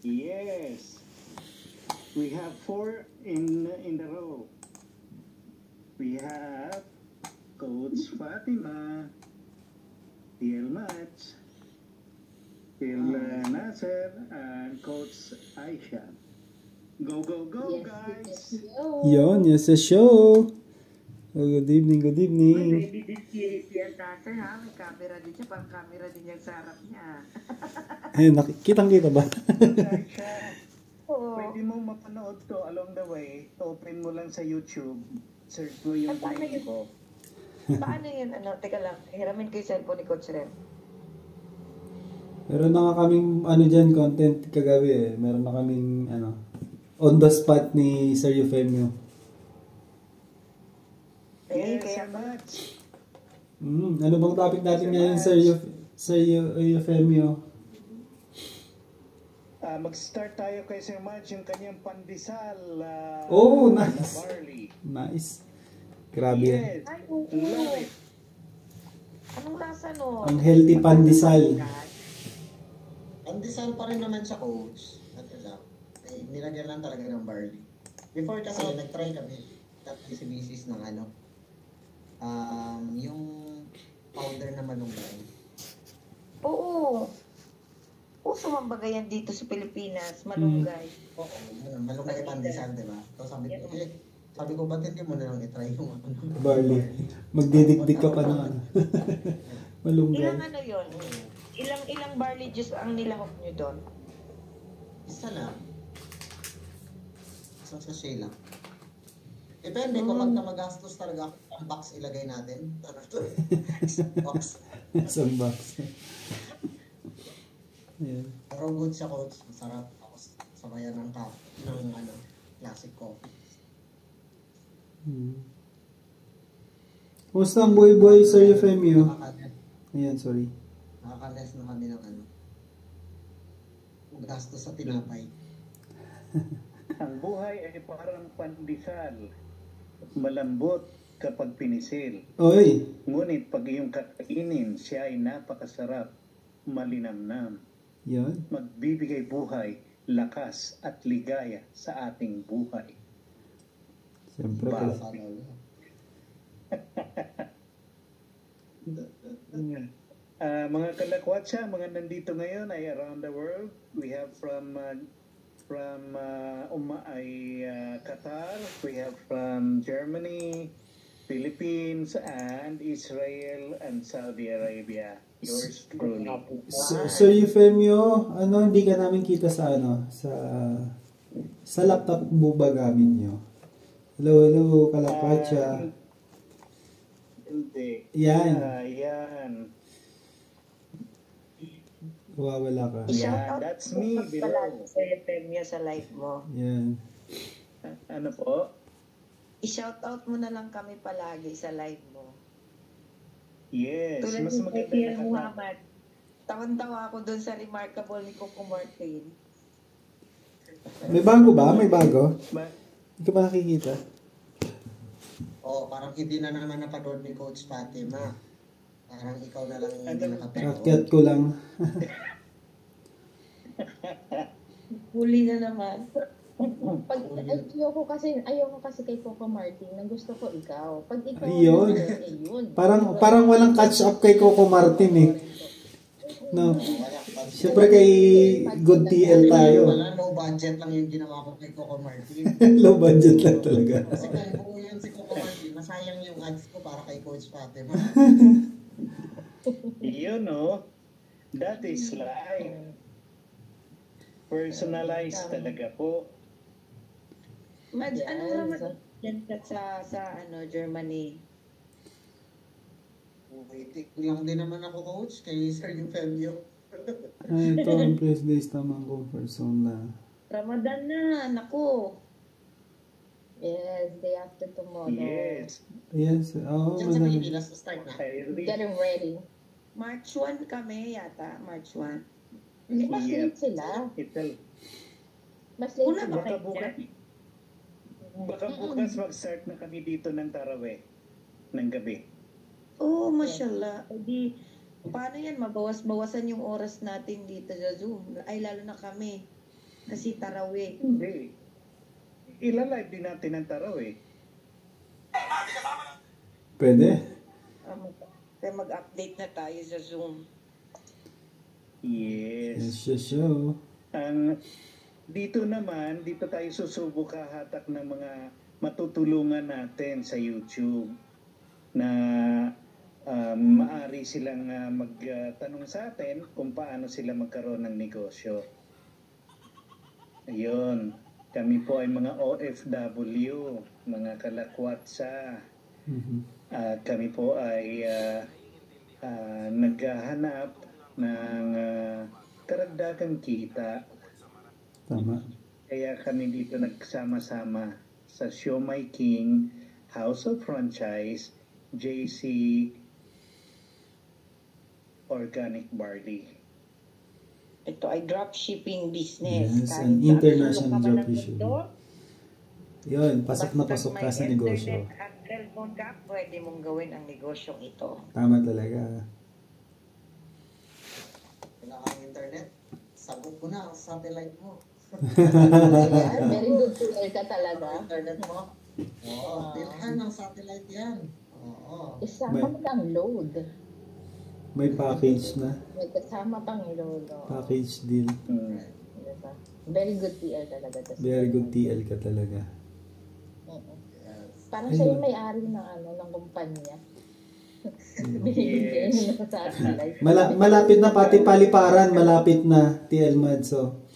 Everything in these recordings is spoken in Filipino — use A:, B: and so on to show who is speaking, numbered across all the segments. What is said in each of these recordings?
A: Yes. We have four in the row. We have Coach Fatima, TL Mats, TL Nasser, and Coach Aisha. Go, go, go,
B: Yes,
A: guys!
C: Yon, yes, sa show. Oh, good evening, good evening.
D: Ready din si Nasser ha, may camera din siya, pang camera din yung sa harap niya.
C: Ayun, kitang-kita ba?
A: Aisha,
D: Oo.
A: pwede mo mapanood to along the way. Open mo lang sa YouTube. Search mo yung
D: Paano
A: link
D: yun?
A: ko.
D: Paano yun? Teka lang, hiramin ko yung cellphone ni Coach Rem.
C: Meron na nga kaming dyan, content kagabi eh. Meron na kaming on the spot ni Sir Eufemio.
A: Yes,
D: Kaya
A: Mats.
C: Ano bang topic natin ngayon, Sir Eufemio?
A: Mag-start tayo kay Sir Mats yung kanyang pandesal.
C: Oh, nice.
A: Na barley.
C: Nice. Grabe yan.
A: Yes.
D: Ay, oo.
A: Love it.
D: Anong lasa no?
C: Ang healthy pandesal.
E: Pandesal pa rin naman siya, Coach. At nilagyan lang talaga ng barley. Before kasi, nag-try kami. Tapos si Mrs. ng yung powder na malunggay.
D: Oo. Uso mambaga yan dito sa Pilipinas, malunggay.
E: Oo, malunggay pandesal, di ba? So sabi ko, ba't hindi mo na lang i-try yung
C: Barley. Magdidikdik ka pa na. Malunggay.
D: Ilang yun? Ilang barley juice ang nilahok nyo doon?
E: Isa lang. Isang sachet lang. Depende kung magka magastos talaga ang box ilagay natin. Box.
C: Isang box. Yeah.
E: Pero good siya, Coach. Masarap. Tapos sabayan ng classic coffee.
C: Kumusta ang buhay-buhay, Sir Eufemio? Ayan, sorry.
E: Nakakales na kami ng gastos sa tinapay.
A: Ang buhay ay parang pandesal. Malambot kapag pinisil.
C: Oy!
A: Ngunit pag iyong kakainin, siya ay napakasarap, malinamnam.
C: Yan.
A: Magbibigay buhay, lakas at ligaya sa ating buhay.
C: Siyempre.
A: Mga kalakwatsa, mga nandito ngayon ay around the world. We have from Qatar, we have from Germany, Philippines, and Israel, and Saudi Arabia. Yours truly.
C: Sir Eufemio, hindi ka namin kita sa sa laptop mo ba gamit nyo? Hello, kalapatsa.
A: Hindi.
C: Yan.
A: Yan.
C: Wawala ka.
A: Yeah, that's me, below.
D: Sa Eufemio sa live mo.
C: Yan.
A: Ano po?
D: I-shoutout mo na lang kami palagi sa live mo.
A: Yes,
D: Tulad
A: mas
D: ni
A: maganda
D: Pierre
A: na
D: Muhammad. Tawan-tawa ako doon sa remarkable ni Coco Martin.
C: May bago ba? May bago?
A: Ba-
C: Hindi ka ba nakikita?
E: Parang hindi na naman napanood ni Coach Fatima. Parang ikaw na lang hindi nakapanood.
C: Kakyat ko lang.
D: Huli na naman.
B: Ayoko kasi kay Coco Martin, na gusto ko ikaw. Pag ikaw
C: Ayun.
B: yun.
C: Parang walang catch up kay Coco Martin eh. No. Siyempre kay Good TL tayo.
E: Wala, low budget lang yung ginawa ko kay Coco Martin.
C: Low budget lang talaga.
E: Kasi kung buo yan si Coco Martin, masayang yung ads ko para kay Coach Fatima.
A: Yun, no? That is life. Personalized talaga po.
D: Madge, ano naman yan sa Germany?
E: Waiting lang din naman ako, Coach, kay Sir Eufemio.
C: Ito ang press days naman comfort zone na.
D: Ramadan na, naku.
B: Yes, day after tomorrow.
A: Yes.
C: Yes. Oo,
E: Diyan sa Pilipinas, start na.
B: Getting ready.
D: March 1 kami yata, March 1.
B: Mas late sila. Mas late
D: Una
B: sila.
D: ba kayo dyan?
A: Baka bukas mag-start na kami dito ng Tarawih ng gabi.
D: Oh, mashallah. Di, paano yan? Mabawas-bawasan yung oras natin dito sa Zoom. Ay, lalo na kami. Kasi tarawih.
A: Hindi. Ilalive din natin ang tarawih.
C: Pwede.
D: Kaya mag-update na tayo sa Zoom.
C: Yes,
A: Yes.
C: show.
A: Dito naman, dito tayo susubok hahatak ng mga matutulungan natin sa YouTube na maari silang magtanong sa atin kung paano sila magkaroon ng negosyo. Ayun, kami po ay mga OFW, mga kalakwatsa. At kami po ay naghahanap ng karagdagang kita.
C: Tama.
A: Kaya kami dito nagsama-sama sa Siomai King, House of Franchise, JC Organic Barley.
D: Ito ay dropshipping business.
C: Yes,
D: Kahit
C: an
D: saan
C: international
D: sulok ka man ng
C: dropshipping.
D: mundo,
C: Yun, pasok na
D: basta
C: pasok
D: may
C: ka sa negosyo.
D: internet at cellphone ka, pwede mong gawin ang negosyong ito.
C: Tama talaga.
E: Wala kang internet, sagot ko na ang satellite mo.
B: Ayan, very good tutor ka talaga.
E: Internet mo? Oo, bilhan ng satellite yan. Oo.
B: Isama mo lang load.
C: May package na.
B: May kasama pang load.
C: Package deal.
B: Diba? Very good TL talaga.
C: Very good TL ka talaga.
B: Parang siya yung may-ari ng ng kumpanya. Binibigyan niya ng satellite.
C: Malapit na pati paliparan, malapit na TL Madso.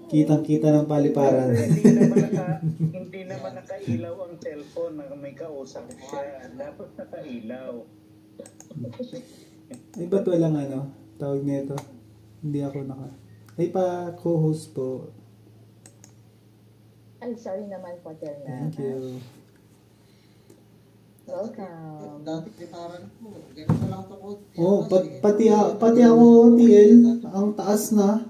C: Kitang-kita ng paliparan.
A: Hindi naman nakailaw ang cellphone na may kausap siya. Dapat nakailaw.
C: Ay, ba't walang tawag nito? Hindi ako Ay, pa-co-host po.
B: Ay, sorry naman po, Tel na.
C: Thank you.
B: Welcome.
E: Dati piparan ko. Ganun na lang ito ko.
C: Oh, pati ako, TL, ang taas na.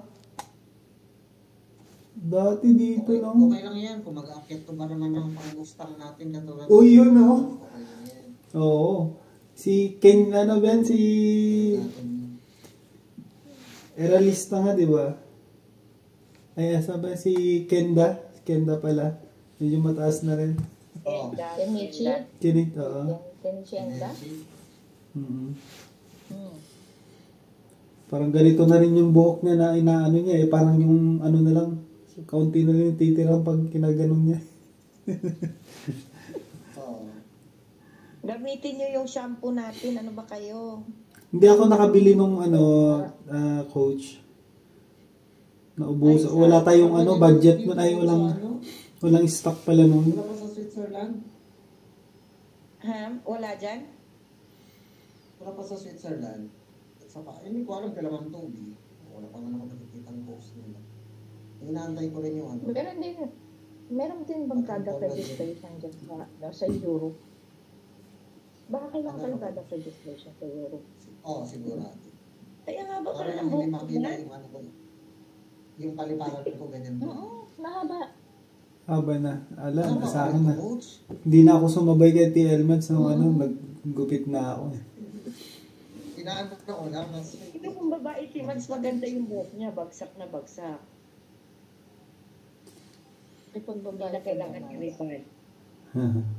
C: Dati dito
E: Okay,
C: lang.
E: okay lang yan. Kung mag-aakyat ko ba naman ng pang-gustang natin katulad.
C: Uy, yun
E: Okay lang yan.
C: Oo. Si Ken, Ben? Si Eralista nga, di ba? Ay, sabi si Kenda. Kenda pala. Medyo mataas na rin.
E: Oo.
B: Kenichi?
C: Kinit, oo.
B: Kenichi Enda?
C: Parang ganito na rin yung buhok niya na inaano niya eh. Parang yung na lang, kaunti na rin yung titirang pag kinaganon niya.
E: Oo.
D: Gamitin nyo yung shampoo natin. Ano ba kayo?
C: Hindi ako nakabili nung coach. Naubos. Wala tayong budget nun. Ay, walang stock pala nun.
E: Wala pa sa Switzerland?
D: Wala dyan?
E: Wala pa sa Switzerland. At saka, hindi ko alam kailangan tubig. Wala pa naman ako nakikita ng post nila. Inaantay ko rin yung
B: Meron din bang product registration dyan sa Europe? Baka kailangan ka ng product registration sa Europe.
E: Oo, sigurado.
D: Kaya nga ba
E: Para
D: pala
E: lang
D: ng
E: hindi
D: buhok
E: makita
D: ko?
E: yung ko. Yung paliparan ko ganyan po.
B: Oo, mahaba.
C: Haba na. Alam, sa akin na.
E: Coach,
C: Hindi na ako sumabay kay TL Mads. So, naggupit na ako eh.
E: inaanap na ko lang.
D: Ito kung babae si Mads, maganda yung buhok niya. Bagsak na bagsak.
B: Ipon
D: Hindi
B: babae
D: na kailangan i-repair.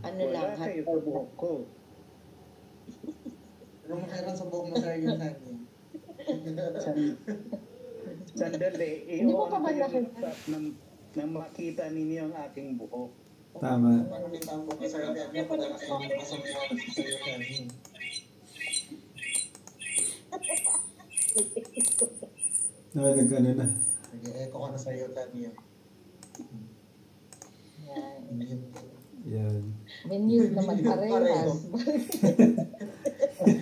D: Ano lang,
A: Wala kayo sa buhok ko.
E: Anong makailan sa buhok mo, sir, yung sabi?
A: Sandali,
B: Hindi mo pa ba
A: i-on ko yung
B: nakita?
A: laptop nang makita ninyo ang aking buhok.
C: Tama.
E: Ano nito ang buhok, sir? Ano po na kayo yung pasok mo sa iyo, sir?
C: Nagano na.
E: Nag-echo ka na sa iyo, sir.
B: Yan.
C: Yan.
B: Minute naman parehas.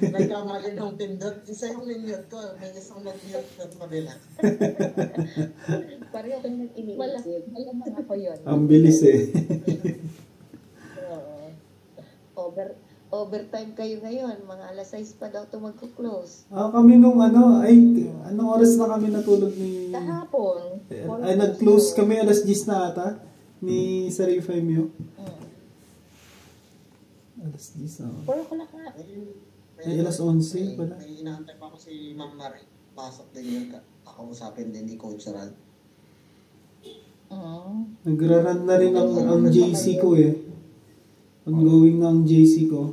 E: Nagkamali ng pindot. Isa yung minute ko. May isang nag-mute na kabila.
B: Pareho kang nag-iniisip. Wala mga ako yun.
C: Ang bilis eh.
D: Overtime kayo ngayon. Mga alas 6 pa daw ito magkuklose.
C: Kami nung anong oras na kami natulog ni...
B: Kahapon.
C: Ay, nag-close kami alas 10 na ata ni Sarifay Mio. Alas 10 na.
B: 4 o'clock na.
C: Ay, alas 11 pala.
E: May inaantay pa ako si Ma'am Marie. Pasok din yun. Kakausapin din ni Coach Rad.
C: Nagra-run na rin ang JC ko eh. Ongoing na ang JC ko.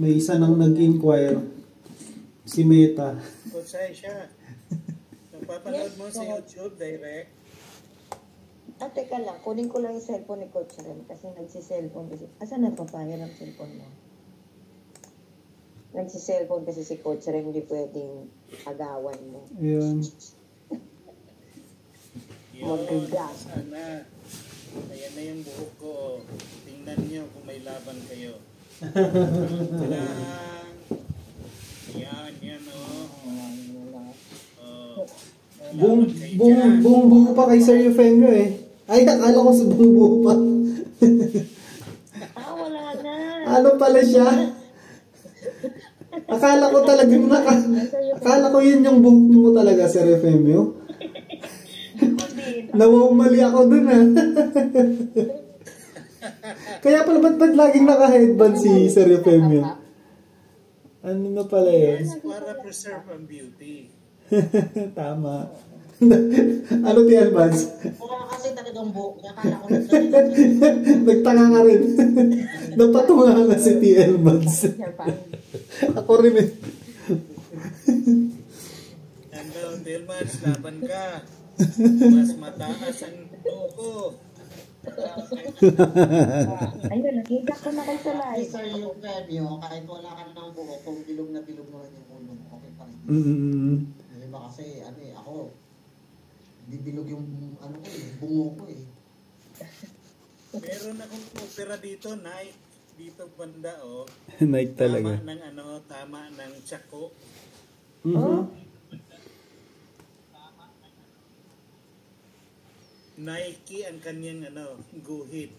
C: May isa nang nag-inquire. Si Meta.
A: Kusay siya. Napapanood mo sa YouTube direct.
B: Teka lang, kunin ko lang yung cellphone ni Coach Rem kasi nagsi-cellphone kasi. Asan na papaya ng cellphone mo? Nagsi-cellphone kasi si Coach Rem, hindi pwedeng agawan mo.
C: Ayun.
A: Yun, sana. Ayan na yung buhok ko. Tingnan nyo kung may laban kayo. Tadaan! Yan, oh. Oh.
C: Buong buo pa kay Sir Eufemio eh. Ay, akala ko sa buong buo pa.
B: Wala na.
C: Ano pala siya? Akala ko talagang akala ko yun yung buhok mo talaga, Sir Eufemio. Nawamali ako dun ah. Kaya pala ba't laging naka-headband si Sir Eufemio? Ano na pala yun?
A: Yes, para preserve ang beauty.
C: Tama. Ano ti Almans?
E: Mukha kasi talagang buhok niya. Kala ko
C: Nagtanga ka rin. Napatunga nga si TL Mads. Ako rin eh.
A: Hello, Delmans, laban ka. Mas mataas ang toko.
B: Ayun, nakita ko na kayo sa live.
E: Sir, yung premyo, kahit wala ka na ng buhok, kung bilog na bilog mo rin yung ulo mo, okay pa rin. Diba kasi, ako, bibilog yung, bungo ko eh.
A: Meron akong opera dito, night. Dito banda, oh.
C: Night talaga.
A: Tama ng tsako. Nike ang kanyang guhit.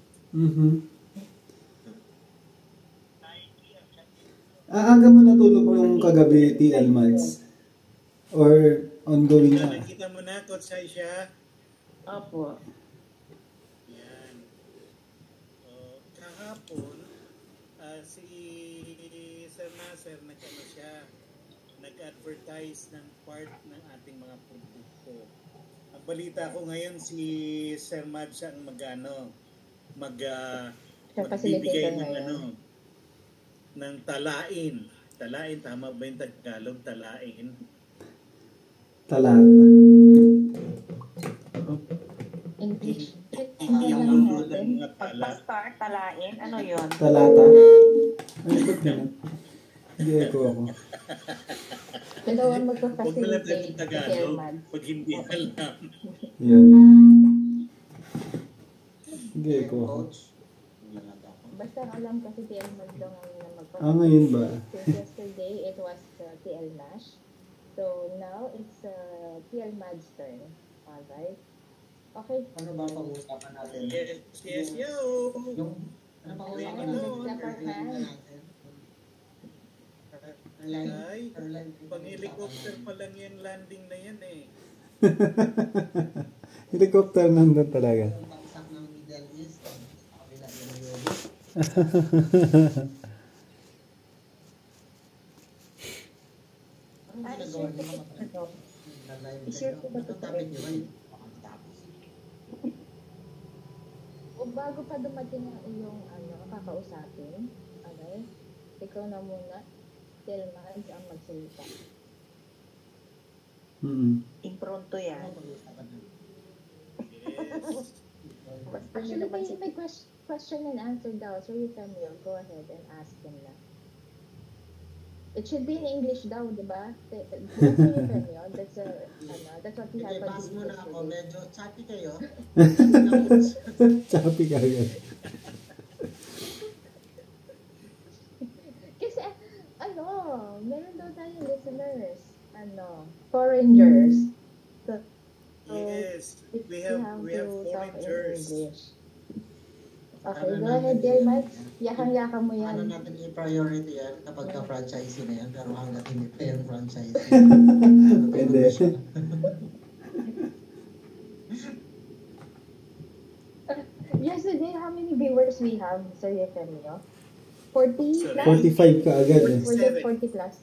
C: Aga mo natulog yung kagabi, TL Mads? Or ongoing na?
A: Nakita mo na, Kotsay siya.
B: Opo.
A: Yan. Kahapon, si Sir Nasser nag-advertise ng part ng ating mga produkto. Ang balita ko ngayon si Sir Mads ang magbibigay ng ng talain. Talain, tama ba yung Tagalog? Talain.
C: Talata.
B: English.
A: Hindi yung mga tala.
D: Pagpa-start, talain, ano yun?
C: Talata? Ay, ba't ganun? Hindi ko ako.
B: Dalawa
A: Huwag mo lang
B: magpa-facilitate
A: yung Tagalog
B: chairman.
A: pag hindi alam.
C: Yan. Hindi ko ako.
E: Coach,
B: Basta alam kasi TL Mads lang ang magpa-facilitate.
C: Ngayon ba?
B: Since yesterday, it was TL Nash. So, now, it's TL Mads' turn. Alright? Okay.
E: ano ba ang pag-uusapan natin?
A: Yes, yo!
E: Yung, ano pag-uusapan natin?
A: Ay, pang-helicopter pa lang yung landing na yan eh.
C: Helicopter nandun talaga.
E: Yung pagsak ng Middle East, kabila yung Europe. Ano ginagawa niyo mga nag-live
B: I-share ko ba ito?
E: Anong topic niyo ba yun? Tapos.
B: O bago pa dumating ang iyong kakausapin, okay? Ikaw na muna, TL Mads ang magsalita.
D: Impronto yan.
E: Ano pag-uusapan natin?
A: Yes.
B: Actually, may question and answer daw. So, you can go ahead and ask him na. It should be in English daw, di ba? That's what we have
E: Okay, pass mo na ako.
B: today.
E: Medyo choppy kayo.
C: Choppy ka agad.
B: Kasi, meron daw tayong listeners. Foreigners. So,
A: Yes,
B: we
A: we have
B: to talk in
A: foreigners.
B: English. Okay, go ahead, dear Mads. Yakang-yakan mo
E: Ano
B: yan.
E: natin i-priority yan kapag ka-franchise na yan, pero hanggat hindi pa yan franchise.
C: Pwede.
B: Yesterday, how many viewers we have, Sir Yefemio? 40 plus?
C: 45 ka agad eh.
B: Was it 40 plus?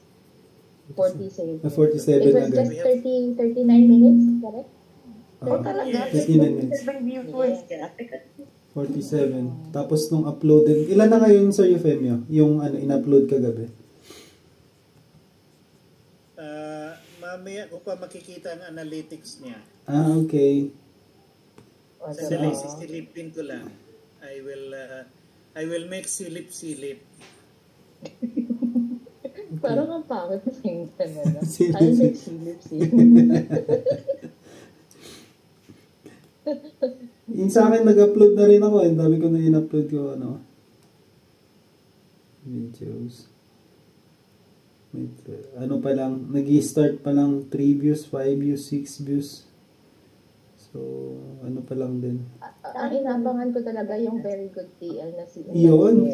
B: 40 save.
C: 47
B: It was
C: agad.
B: just 39 minutes, correct?
D: talaga?
C: 59 minutes.
D: 7 viewers ka.
C: 47. Tapos nung uploaded, ilan na ngayon Sir Euphemio? Yung in-upload kagabi?
A: Mamaya ko pa makikita ang analytics niya.
C: Okay.
A: Sandali, sisilipin ko lang. I will make silip-silip.
B: Parang ang pangit na tingnan na.
C: Silip.
B: Ay, nagsilip-silip.
C: Yung sa akin, nag-upload na rin ako. Ang dami ko na in-upload ko, videos. Pa lang, nag-start pa lang 3 views, 5 views, 6 views. So, pa lang din.
B: Ang inabangan ko talaga yung Very Good TL na si
C: Yun.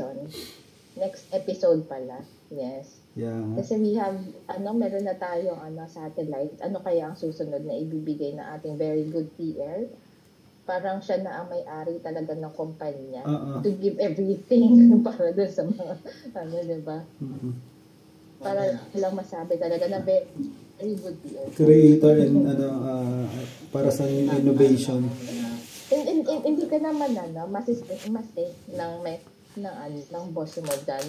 B: Next episode pala. Yes.
C: Yeah.
B: Kasi we have, meron na tayong satellite. Ano kaya ang susunod na ibibigay na ating Very Good TL? Parang siya na ang may-ari talaga ng kumpanya to give everything para doon sa mga, diba? Para lang masabi talaga na very good TL.
C: Creator and para sa innovation.
B: Hindi ka naman masistake ng boss mo dyan.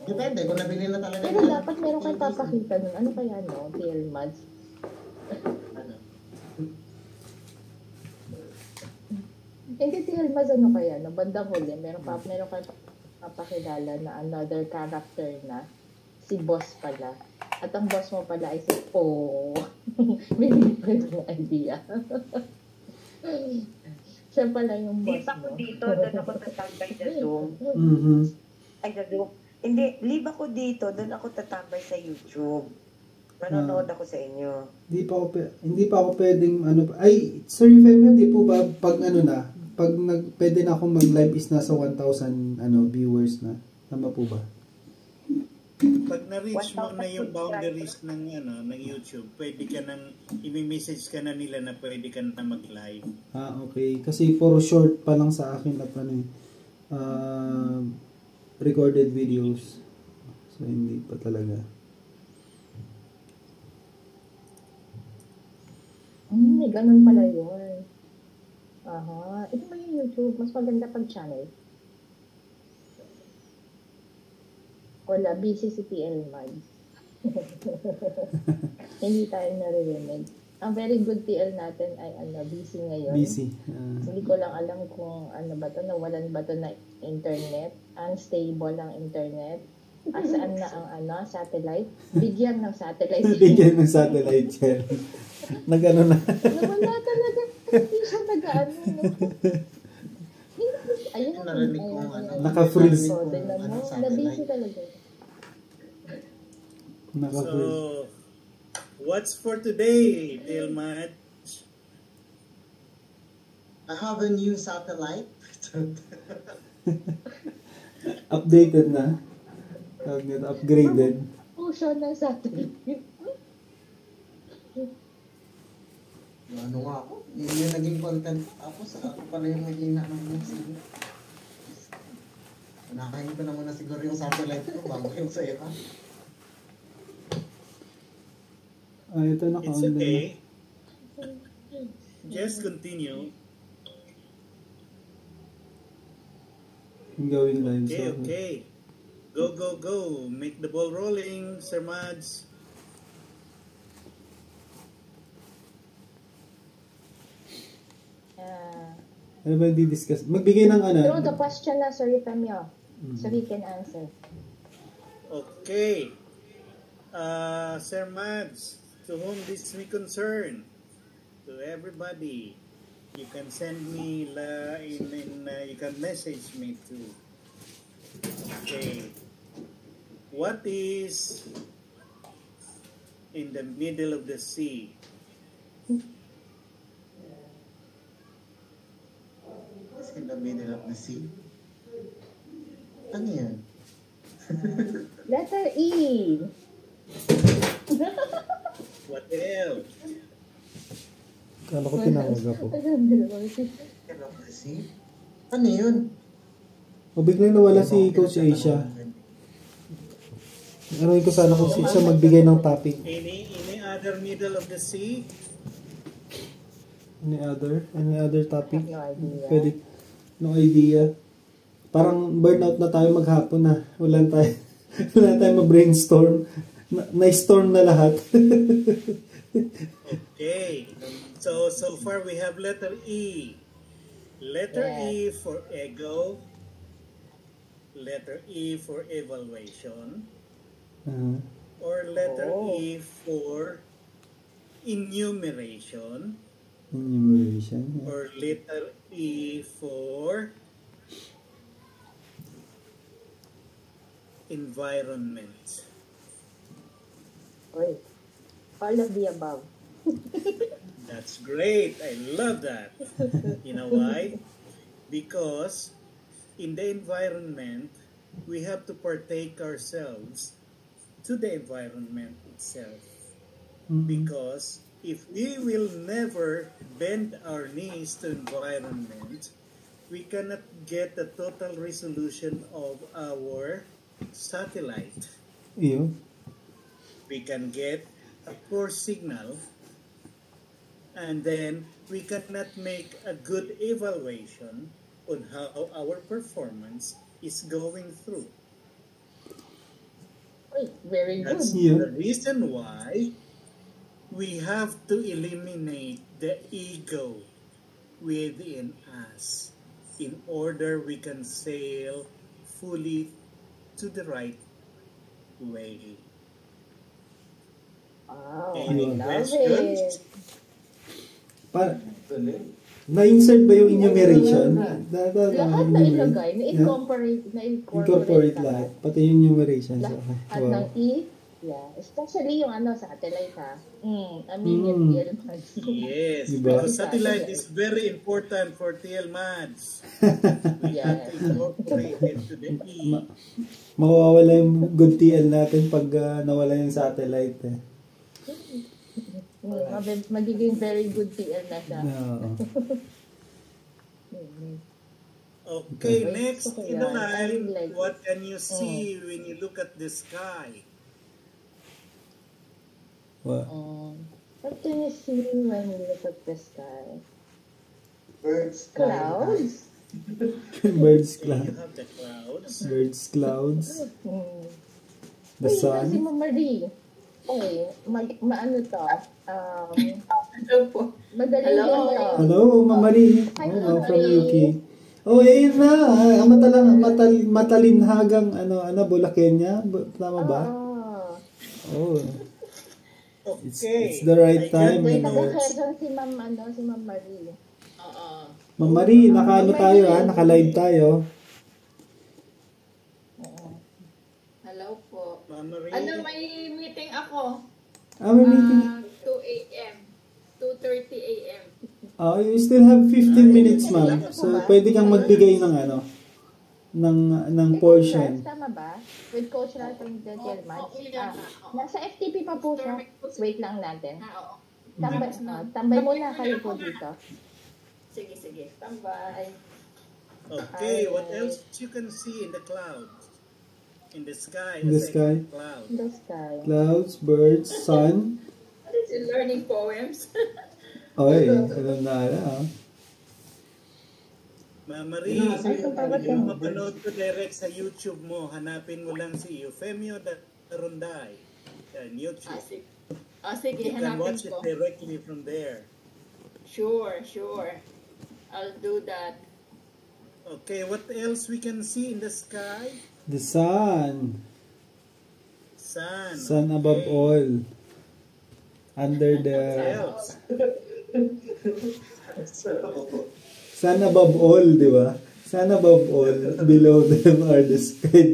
E: Depende kung nabili na talaga.
B: Pero dapat meron kang papakita nun. Ano kaya TL Mads? Hindi TL Mads kaya bandang huli meron kang papakilala na another character na si boss pala. At ang boss mo pala ay si may different idea. Siya pala yung boss
D: Live ako
B: mo.
D: dito, doon ako tatambay sa Zoom. Ay, sa Zoom. Hindi, live ako dito, doon ako tatambay sa YouTube. Manonood ako sa inyo.
C: Hindi pa ako pwedeng Sir Euphemio, di po ba pag pwede na akong mag-live is nasa 1,000 viewers na. Tama po ba?
A: Pag na-reach mo na yung boundaries ng YouTube, pwede ka nang i-message ka na nila na pwede ka na mag-live.
C: Okay. Kasi puro short pa lang sa akin at recorded videos. So hindi pa talaga.
B: May ganun pala yun. Ito ba yung YouTube? Mas maganda pag channel. Wala, busy si TL Mads. Hindi tayo naririnig. Ang Very Good TL natin ay busy ngayon.
C: Busy.
B: Hindi ko lang alam kung nawalan ba to na internet, unstable ang internet, saan na ang satellite, bigyan ng satellite.
C: Bigyan ng satellite yan. Nag-ano na.
B: Wala talaga. Hindi siya nag-ano. Ayun ang
E: narinig ko
C: Naka-freeze.
B: Nabisi talaga.
C: Naka-freeze.
A: So, what's for today, Dilmat?
E: I have a new satellite.
C: Updated na. Upgraded.
B: Siya na satellite.
E: Ano nga ako? Yun yung naging content ako ako pala yung naging ng music. Nakain ko na muna siguro yung satellite ko bago yung sa iba.
C: Ito na.
A: It's okay. Just continue.
C: Going live.
A: Okay. Go, go, go. Make the ball rolling, Sir Mads.
C: Ano ba di-discuss? Magbigay ng
B: Throw the question na, Sir Euphemio. So we can answer.
A: Okay. Sir Mads, to whom this may concern, to everybody, you can send me you can message me too. Okay. What is in the middle of the sea?
E: What's in the middle of the sea? Ano yan?
B: Letter E.
A: What else?
C: Kala ko tinawag ako.
E: Middle of the sea? Ano yun?
C: O biglang nawala si Coach Asia. Ano ko sana kung siya magbigay ng topic.
A: Any other middle of the sea?
C: Any other
B: I
C: topic?
B: have no idea.
C: Pwede. No idea. Parang burnout na tayo maghapon na. Wala tayo ma-brainstorm. Na-storm na lahat.
A: Okay. So far we have letter E. Letter E for ego. Letter E for evaluation. Or letter E for enumeration.
C: Enumeration. Yeah.
A: Or letter E for environment.
B: Wait. All of the above.
A: That's great. I love that. You know why? Because in the environment, we have to partake ourselves to the environment itself. Because if we will never bend our knees to environment, we cannot get the total resolution of our satellite.
C: Iyo.
A: We can get a poor signal, and then we cannot make a good evaluation on how our performance is going through.
B: Wait, very good.
A: That's
C: Yeah.
A: the reason why we have to eliminate the ego within us in order we can sail fully to the right way.
B: Wow, I
A: Any
B: love
A: questions?
B: it.
C: Na-insert ba yung enumeration?
B: Lahat na ilagay, na-incorporate
C: Lahat. Pati yung enumeration.
B: Lahat ng E, yeah. Especially yung satellite ha. I mean, yung TLMads.
A: Yes,
C: Diba?
A: because satellite is very important for TLMads. We have to incorporate it to the E.
C: Mawawala yung good TL natin pag nawala yung satellite eh.
B: Magiging very good TL na siya.
C: Oo.
A: Okay, next
B: Okay,
A: in the
B: yeah. I
A: line,
B: like
A: what can you see when you look at the sky?
B: What can you see when you look at the sky?
E: Birds.
B: Clouds?
C: Birds,
A: Okay, you
C: clouds.
A: have the clouds.
C: Birds, clouds. The
B: Uy, ito si
C: sun.
B: Mama Marie. Okay, maano to?
F: Hello po.
B: Madali
F: Hello.
B: yan to.
C: Hello, Mamari.
B: Hi,
C: Oh,
B: Mama
C: from
B: Marie.
C: UK. Oh, ayun na. Matalinhagang Bulakenya. Tama ba? Oh.
A: Okay.
C: It's the right
A: I
C: time.
A: can
C: ano.
B: Taga-Quezon si Ma'am Marie.
F: Oo.
C: Mamari, tayo ha. Naka-live tayo.
F: Hello po.
A: Mama Ray.
F: Ano, may meeting ako.
C: May meeting.
F: 2 a.m. 2:30 a.m.
C: You still have 15 minutes, ma'am. So, pwede kang magbigay ng ng portion.
B: Tama ba? With Coach Ral from the TLMads.
F: Okay yan.
B: Nasa FTP pa po siya. Wait lang natin.
F: Oo.
B: Tambay muna kayo po dito.
F: Sige. Tambay.
A: Okay, what else you can see in the clouds? In the sky.
C: In the
A: aside
C: sky.
A: from clouds.
B: In the sky.
C: Clouds, birds, sun.
F: What is it, learning poems?
C: Oy, alam na ha.
A: Mama Ray, hindi mo mapanood ko direct sa YouTube mo. Hanapin mo lang si Eufemio Daronday on YouTube.
F: Sige,
A: You can watch
F: hanapin
A: it
F: ko.
A: directly from there.
F: Sure. I'll do that.
A: Okay, what else we can see in the sky?
C: The sun.
A: Sun.
C: Sun above all. Under
A: What
C: the...
A: else?
C: Sun above all, di ba? Sun above all. Below them are the sky.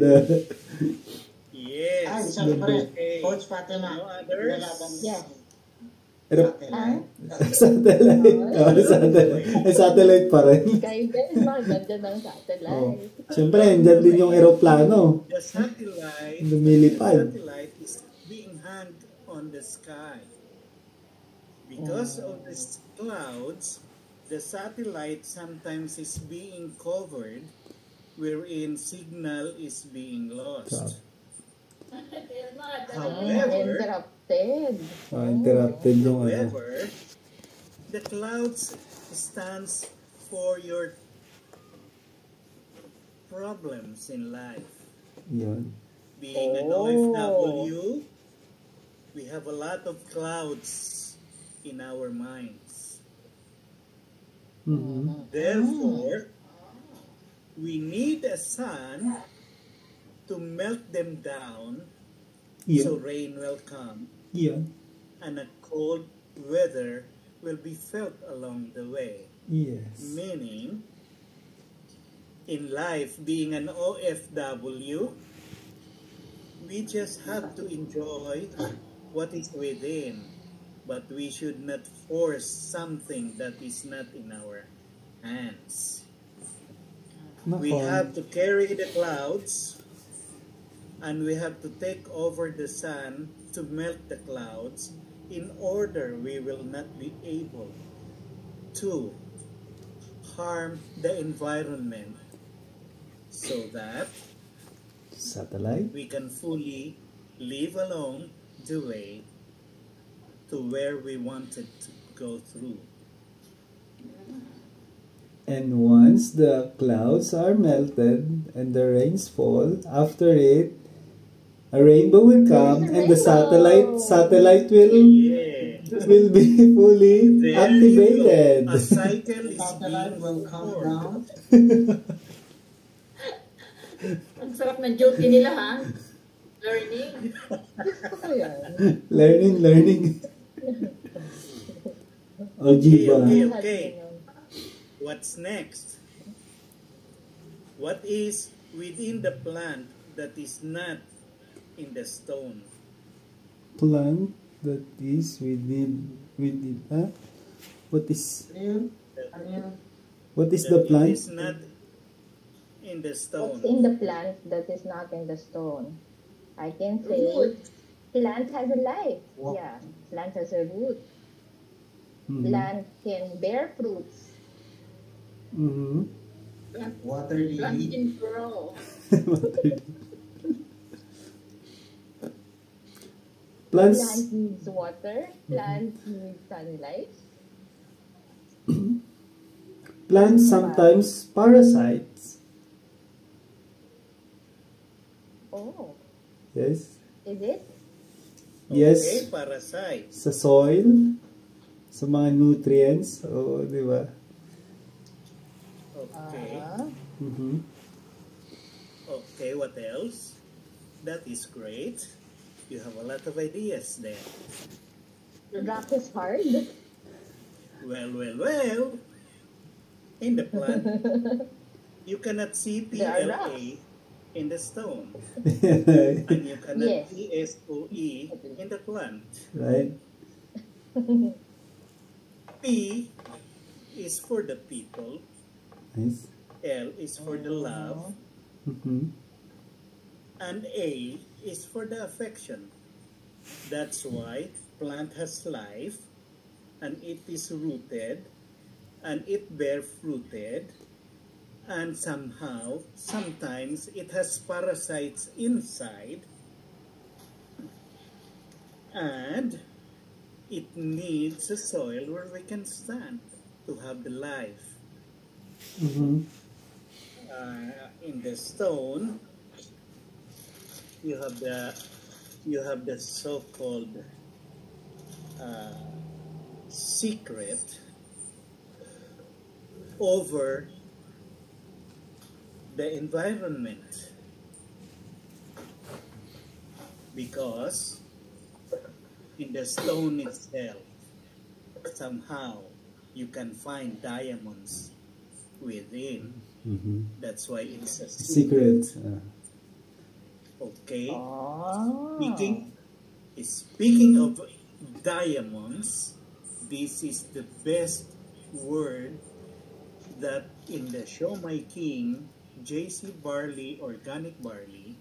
A: Yes.
E: Ay, siyempre.
A: Okay.
E: Coach Fatima.
A: No others?
E: Nilalaban mo
B: Yes.
E: satellite.
C: Satellite. Satellite pa rin.
B: Sky din, maganda ng satellite.
C: Siyempre, andyan din yung aeroplano.
A: The satellite.
C: Lumilipad.
A: The satellite is being hung on the sky. Because of the clouds, the satellite sometimes is being covered, wherein signal is being lost. However,
B: Interrupted.
C: Interrupted yung ano.
A: however, The clouds stands for your problems in life.
C: Yun.
A: Being an OFW, we have a lot of clouds in our minds.
C: Mhm.
A: Therefore, we need a sun to melt them down so
C: Yun.
A: rain will come
C: Yun.
A: and a cold weather will be felt along the way.
C: Yes.
A: Meaning, in life, being an OFW, we just have to enjoy what is within, but we should not force something that is not in our hands. We
C: Nako.
A: have to carry the clouds, and we have to take over the sun to melt the clouds in order we will not be able to harm the environment so that
C: Satellite.
A: we can fully live along the way to where we wanted to go through.
C: And once the clouds are melted and the rains fall, after it, a rainbow will come and the satellite
A: Yeah.
C: will be fully
A: There you go.
C: activated.
A: A cycle is
E: Satellite
A: being
E: will come
A: formed.
E: down.
F: Ang sarap ng duty nila, ha? Learning.
B: Gusto ko yan.
C: learning. Algebra.
A: Okay. What's next? What is within the plant that is not in the stone?
C: Plant that is within what is
E: Ano yun? Ano yun?
C: what is
A: That
C: the
A: it
C: plant?
A: is not in the stone.
B: What's in the plant that is not in the stone? I can say
F: Root.
B: plant has a life.
E: Wow.
B: Yeah, plant has a root.
C: Mhm.
B: Plant can bear fruits.
C: Mhm.
E: Water
F: Plant
E: lily.
F: can grow.
C: Plants
B: Plant needs water. Plant needs sunlight.
C: plants sometimes parasites.
B: Oh,
C: Yes.
B: is it?
C: Yes.
A: Okay, parasite.
C: Sa soil, sa mga nutrients, oo, di ba?
A: Okay.
C: Mhm.
A: Okay, what else? That is great. You have a lot of ideas there.
B: Rock is hard.
A: Well. In the plant, you cannot see
B: There are
A: PLA in the stone.
C: Right.
A: And you cannot
B: Yes.
A: see SOE in the plant.
C: Right?
A: P is for the people.
C: Nice.
A: L is for the love.
C: Mhm.
A: And A is for the affection. That's why plant has life, and it is rooted, and it bear fruited, and sometimes it has parasites inside, and it needs a soil where we can stand to have the life.
C: Mhm.
A: In the stone, you have the so-called secret over the environment, because in the stone itself somehow you can find diamonds within.
C: Mhm.
A: That's why it's a
C: Secret.
A: Okay.
B: Oh.
A: Speaking of diamonds, this is the best word that in the Show My King, JC Barley, organic barley,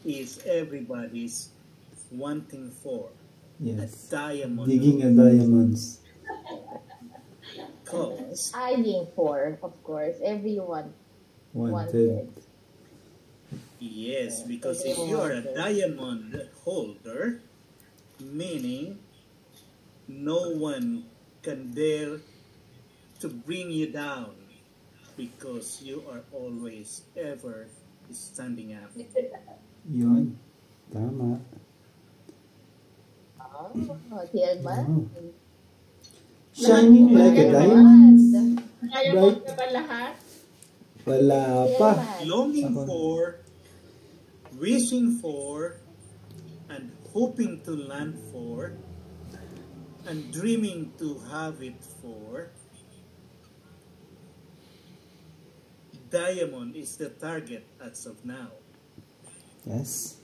A: is everybody's wanting for.
C: Yes.
A: A diamond.
C: Digging a diamonds.
A: Cause
B: Eyeing for, of course, everyone
C: Wanted.
A: yes, because if you are a diamond holder, meaning no one can dare to bring you down because you are always ever standing up.
C: Yun. Tama.
B: Tielman.
C: Oh. Shining like a diamond.
F: Kaya mo
C: Bright.
F: ka ba lahat?
C: Wala pa.
A: Longing
C: Ako.
A: for, wishing for, and hoping to land for, and dreaming to have it for. Diamond is the target as of now.
C: Yes.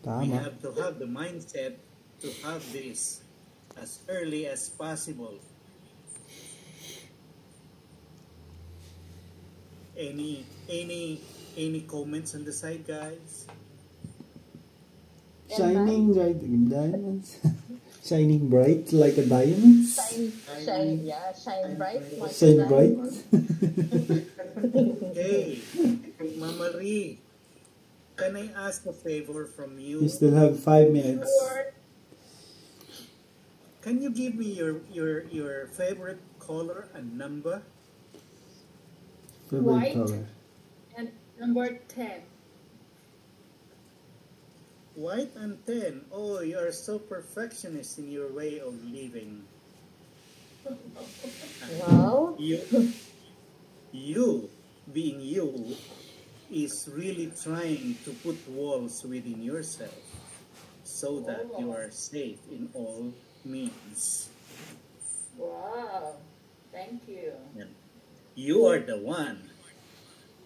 A: We
C: Tama.
A: have to have the mindset to have this as early as possible. Any comments on the side, guys?
C: Shining like diamonds. Shining bright like a diamond.
B: Shine bright. like
C: Shine
B: a
C: bright.
B: diamond.
A: Okay, Mama Ri, can I ask a favor from you?
C: You still have 5 minutes.
F: Sure.
A: Can you give me your favorite color and number?
C: Favorite
F: White.
C: color.
F: And number 10.
A: White and 10. Oh, you are so perfectionist in your way of living.
B: Wow.
A: You, being you, is really trying to put walls within yourself so that you are safe in all means.
F: Wow. Thank you.
A: And you are the one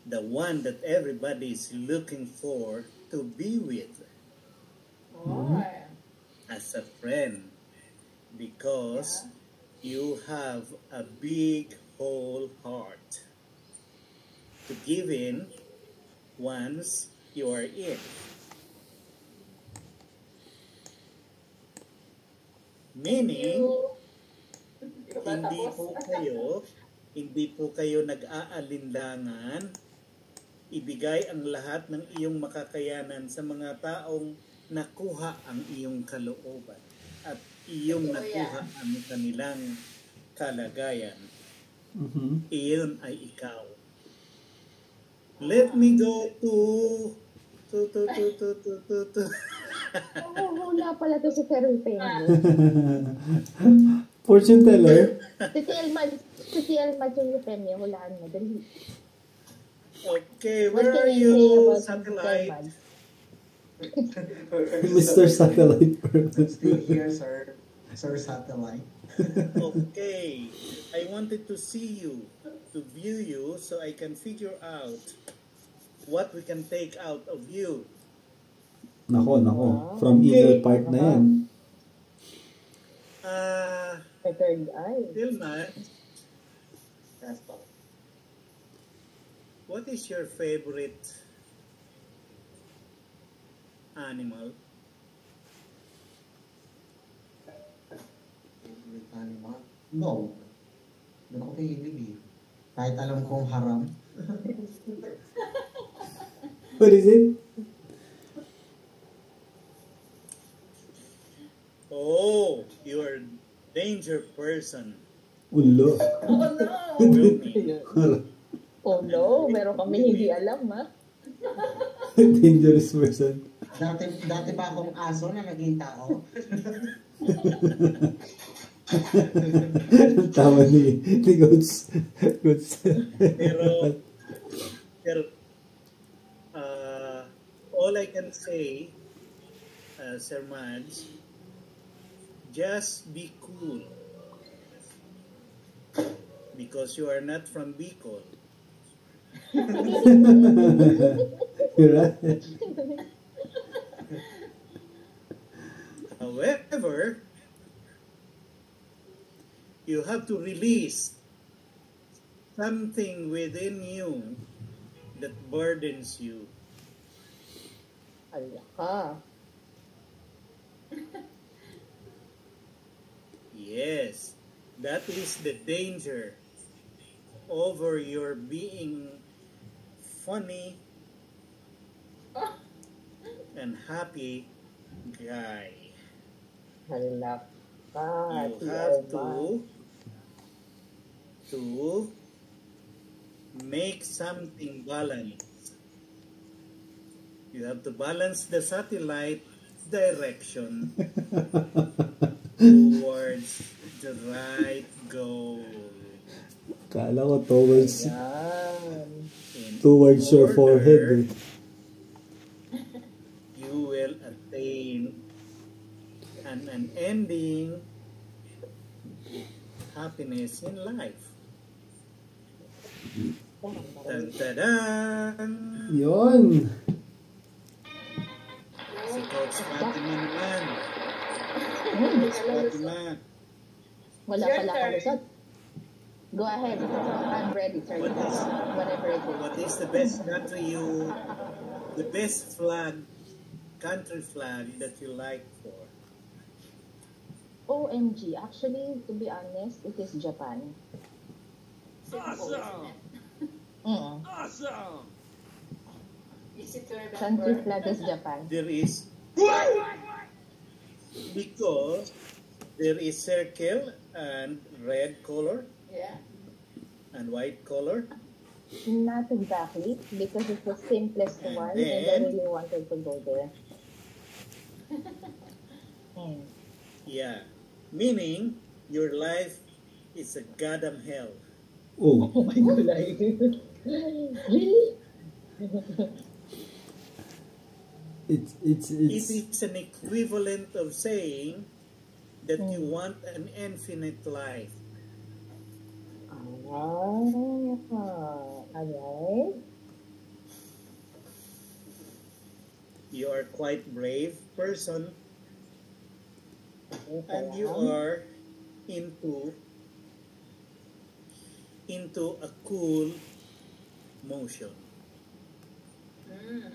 A: that everybody is looking for to be with
F: Oh.
A: as a friend, because you have a big whole heart to give in once you are in. Meaning, hindi po kayo nag-aalinlangan ibigay ang lahat ng iyong makakayanan sa mga taong nakuha ang iyong kalooban at iyong
F: Totoo
A: nakuha
F: yan.
A: ang kanilang kalagayan.
C: Mhm.
A: Iyon ay ikaw. Let me go to.
B: Hula pala to si Ferrupin.
C: Fortune teller.
B: Si Tielman yung Ferrupin, hulaan mo. Dali.
A: Okay,
B: What
A: where
B: can
A: are
B: you say
A: you,
B: about
A: satellite?
C: Mr. Satellite.
E: Still here, sir. Sir Satellite.
A: Okay, I wanted to see you, to view you, so I can figure out what we can take out of you.
C: Nako. From inner part na yan.
B: My third eye.
A: Dilman,
E: Yes, po.
A: what is your favorite animal?
E: Favorite animal? No. Doon ako mahilig eh. Kahit alam kong haram.
C: What is it?
A: Oh, you're a danger person.
C: Ulo.
F: Oh no!
A: Grooming.
B: Oh no, meron kami hindi alam, ha?
C: Dangerous person.
E: Dati ba akong aso na naging tao?
C: Tama ni Coach.
A: Pero all I can say, Sir Mads, just be cool. Because you are not from Bicol.
C: You're right.
A: However, you have to release something within you that burdens you.
B: Ala ka.
A: Yes, that is the danger over your being funny and happy guy.
B: Hala.
A: You
B: TR
A: have
B: man.
A: to make something balance. You have to balance the satellite direction towards the right goal.
C: Kala ko towards
B: Ayan.
A: In
C: towards your
A: order,
C: forehead.
A: you will attain an unending happiness in life. Dun, dun, dun.
C: Yun.
A: Si Coach Fatima naman.
B: Hmm,
A: Coach Fatima.
B: wala
F: Your
B: pala
F: turn.
B: kalusot. Go ahead. I'm ready, sir. Whatever it is.
A: What is the best country flag that you like for?
B: OMG. Actually, to be honest, it is Japan.
F: Simple, isn't it?
B: Mm.
F: Easy to
B: Country
F: remember.
B: flag is Japan.
A: There is because there is circle and red color
F: Yeah.
A: and white color.
B: Not exactly, because it's the simplest
A: And
B: one, and I
A: then-
B: really wanted to go there. Hmm.
A: Yeah, meaning your life is a goddamn hell.
C: Oh,
B: Oh my God. Really?
C: it's
A: It is an equivalent of saying that you want an infinite life.
B: Alright.
A: You are quite brave person
B: Okay,
A: and you
B: kaya.
A: are into a cool motion,
F: Mm.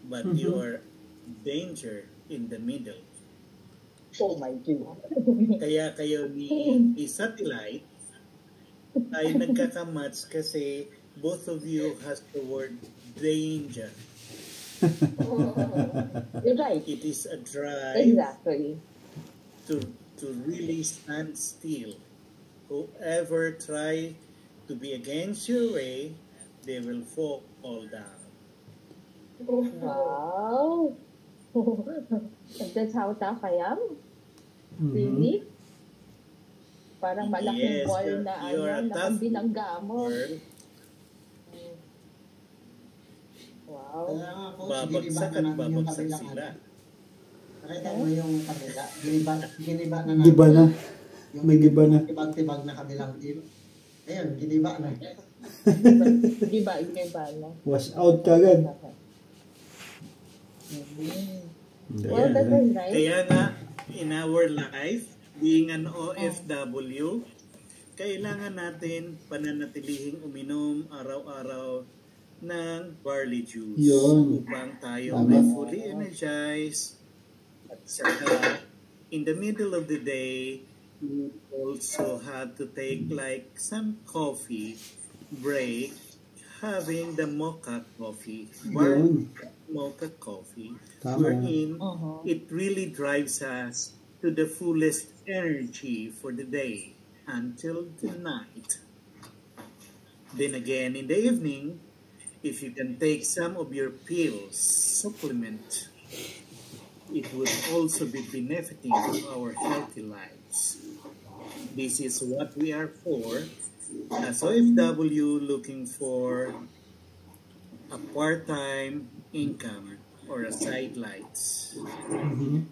A: but you are danger in the middle.
B: Oh my God.
A: Kaya kayo ni Satellite ay nagkakamatch kasi both of you has the word danger.
B: You're right.
A: It is a drive
B: Exactly.
A: to really stand still. Whoever try to be against your way, they will fall down.
B: Wow. That's how tough I am? Really? Parang malaking
A: Yes,
B: ball
A: you're-
B: na
A: you're a
B: ano, na
A: tough
B: binangga mo.
A: Or
B: Wow.
E: Kaya nga, coach,
A: babagsak
E: giniba na
A: at
E: namin yung
A: babagsak
E: kabilang
A: sila.
E: ano. Nakita mo yung kabila, giniba na namin.
C: giba na.
E: Yung
C: May giba na.
E: tibag-tibag na kabilang team. Ayun, giniba na.
B: Iba na.
C: Wash out kagad.
B: Well, that was nice.
A: Kaya nga, in our life, being an OFW, kailangan natin pananatilihing uminom araw-araw ng barley juice
C: Yun.
A: upang tayo
C: Tama.
A: ay fully energized. At saka, in the middle of the day, you also have to take like some coffee break, having the mocha coffee,
C: Yun.
A: mocha coffee,
C: Tama.
A: wherein
B: Uh-huh.
A: it really drives us to the fullest energy for the day until the night. Then again, in the evening, if you can take some of your pills, supplement, it would also be benefiting to our healthy lives. This is what we are for as OFW looking for a part-time income or a sidelights.
C: Mhm.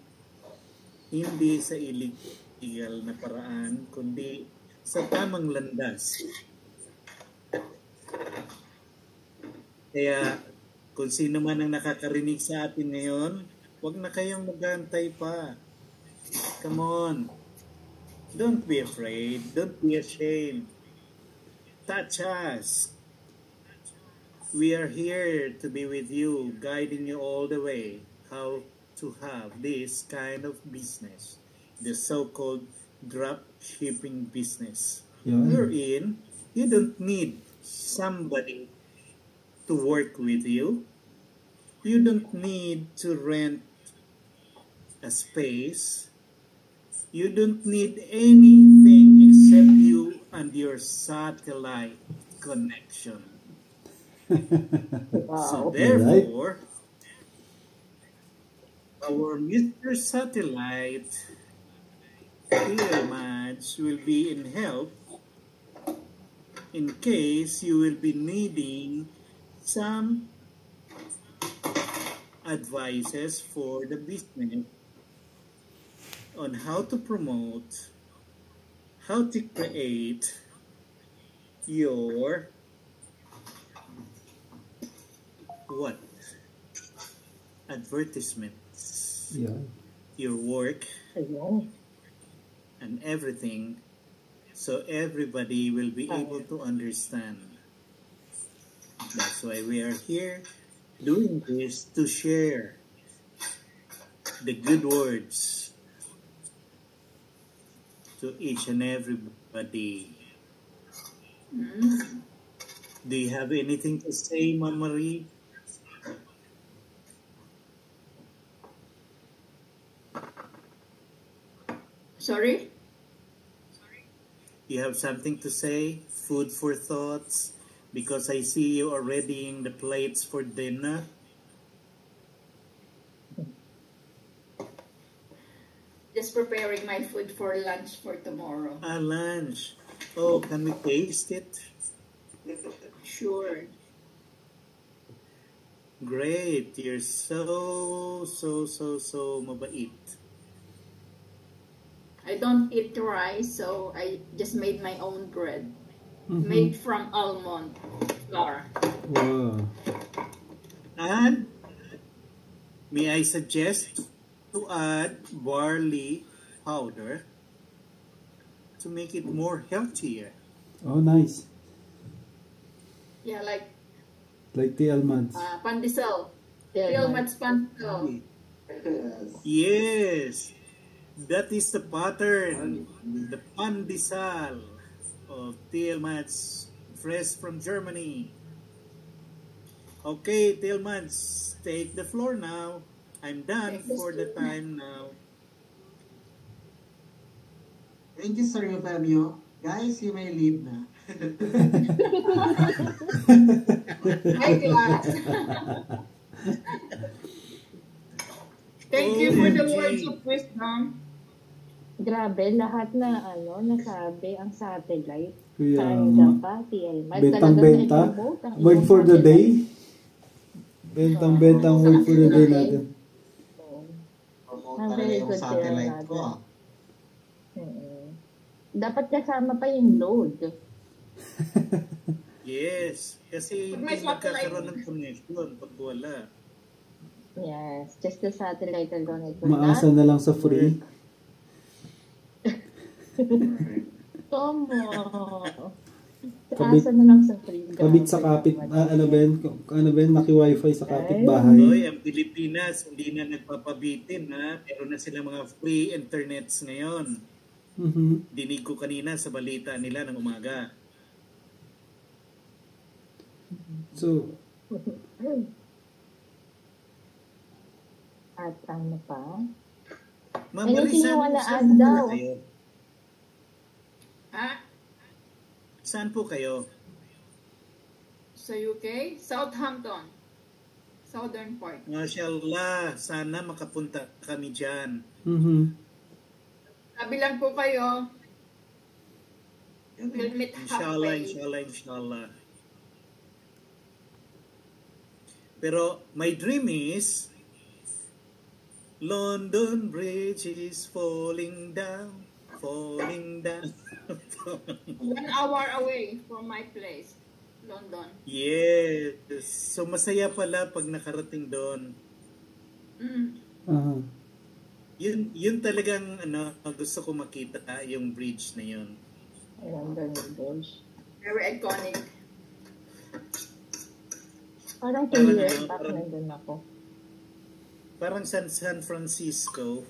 A: Hindi sa illegal na paraan, kundi sa tamang landas. Kaya kung sino man ang nakakarinig sa atin ngayon, huwag na kayong magantay pa. Come on. Don't be afraid. Don't be ashamed. Touch us. We are here to be with you, guiding you all the way how to have this kind of business, the so-called drop shipping business.
C: Yun.
A: Wherein you don't need somebody to work with you. You don't need to rent a space. You don't need anything except you and your satellite connection. So
B: Wow.
A: therefore, our Mr. Satellite Match will be in help in case you will be needing some advices for the business on how to promote, how to create your what? Advertisements,
C: Yeah.
A: your work,
B: Ayun.
A: and everything, so everybody will be able to understand. That's why we are here doing this to share the good words to each and everybody. Do you have anything to say, Ma'am Marie?
F: Sorry?
A: You have something to say? Food for thoughts? Because I see you are readying the plates for dinner.
F: Just preparing my food for lunch for tomorrow.
A: Lunch. Oh, can we taste it?
F: Sure.
A: Great. You're so mabait.
F: I don't eat rice, so I just made my own bread.
C: Mhm.
F: Made from almond flour.
C: Wow.
A: And may I suggest to add barley powder to make it more healthier.
C: Oh, nice.
F: Yeah, like
C: Like the almonds.
F: pandesal.
B: Yeah,
F: Tilmat's pandesal.
A: Yes, that is the pattern, the pandesal of Tillmans, fresh from Germany. Okay, Tillmans, take the floor now. I'm done
F: Take the
A: for the
F: floor.
A: time now.
E: Thank you, Sir Eufemio. Guys, you may leave na.
F: My class. Thank you for the
A: OMG.
F: words of wisdom.
B: Grabe, lahat na nasabi ang satellite.
C: Kaya
B: Kanda
C: nga.
B: pa, TLMAD.
C: Bentang-benta. Word for the day. Bentang-bentang word for the day natin.
E: Promote
B: Ang
E: talaga
B: very
E: yung
B: good
E: satellite
B: natin.
E: ko.
B: Dapat kasama pa yung load.
A: Yes, kasi
F: May
A: hindi
F: satellite.
A: magkakaroon ng connection pag wala.
B: Yes, just the satellite alone. It will
C: Maasa
B: not
C: na lang sa free.
B: Tomo.
C: Kabit-
B: Asa na lang sa free.
C: Kabit sa kapit, ano ba yun, naki-wifi sa kapitbahay.
A: Hoy, ang Pilipinas hindi na nagpapabitin ha. Meron na silang mga free internets ngayon.
C: Mhm.
A: Dinig ko kanina sa balita nila ng umaga.
C: So,
B: At ano pa?
A: Ma'am
B: Anything
A: Marie,
B: you wanna
A: saan
B: add
A: po
B: daw?
A: kayo?
F: Ha?
A: Saan po kayo?
F: Sa UK? Southampton. Southern part.
A: Mashallah, sana makapunta kami dyan.
C: mhm.
F: Sabi lang po kayo, we'll meet
A: Inshallah,
F: halfway.
A: inshallah. Pero my dream is London Bridge is falling down.
F: 1 hour away from my place, London.
A: Yes. So masaya pala pag nakarating doon.
C: Aha.
A: Yun talagang gusto ko makita yung bridge na yun.
B: London Bridge.
F: Very iconic.
B: Parang 2
A: Parang
B: years
A: ano,
B: back
A: parang-
B: nandun ako.
A: Parang San Francisco,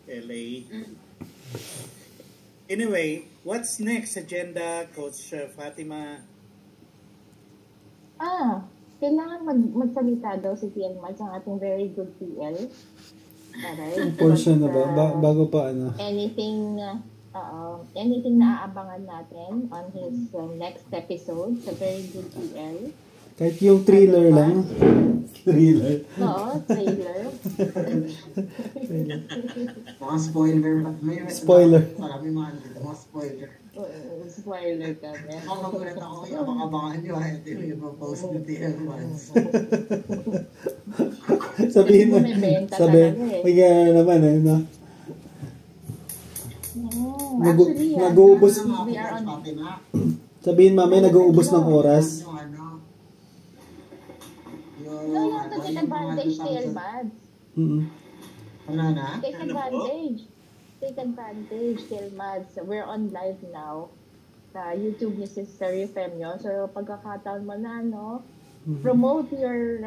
A: LA. Anyway, what's next agenda, Coach Fatima?
B: Kailangan magsalita daw si TL Mads, ang ating very good TL. Alright.
C: Portion na ba?
B: But,
C: Bago pa ano?
B: anything na aabangan natin on his next episode sa Very Good TL.
C: Kahit yung thriller lang. Thriller.
B: Oo, trailer.
E: Mga spoiler.
C: Spoiler.
E: Marami mga spoiler.
B: Spoiler kami.
E: Ako magulat ako, abang-abangan nyo ha. Ito yung ipopost ni TL once.
C: Sabihin mo.
B: May benta
C: Sabihin.
B: talaga eh.
C: May gano'n naman eh. No?
B: Actually,
C: nag-uubos.
B: we are on...
C: Sabihin mamaya nag-uubos ng oras.
B: No, you have to take advantage, TL Mads.
E: Ano na?
B: Take advantage. Take advantage, TL Mads. We're on live now sa YouTube ni Sister Eufemio. So, pagkakataon mo na, no? Promote your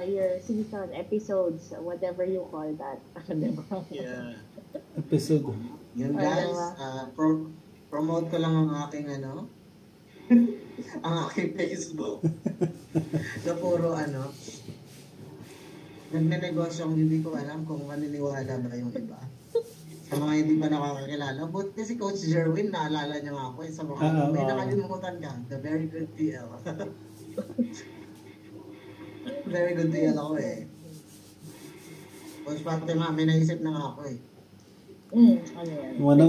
B: your season, episodes, whatever you call that.
A: Yeah.
C: Episode.
E: Yun guys, promote ko lang ang aking ang aking Facebook. Na puro nagnenegosyo hindi ko alam kung maniniwala ba yung iba. Sa mga hindi pa nakakakilala. But si Coach Jerwin, naalala niya nga ako. Sa mga may nakalimutan ka. The Very Good TL. Very Good TL ako eh. Coach Fatima, may naisip na nga ako eh.
B: Ano yan?
C: Wala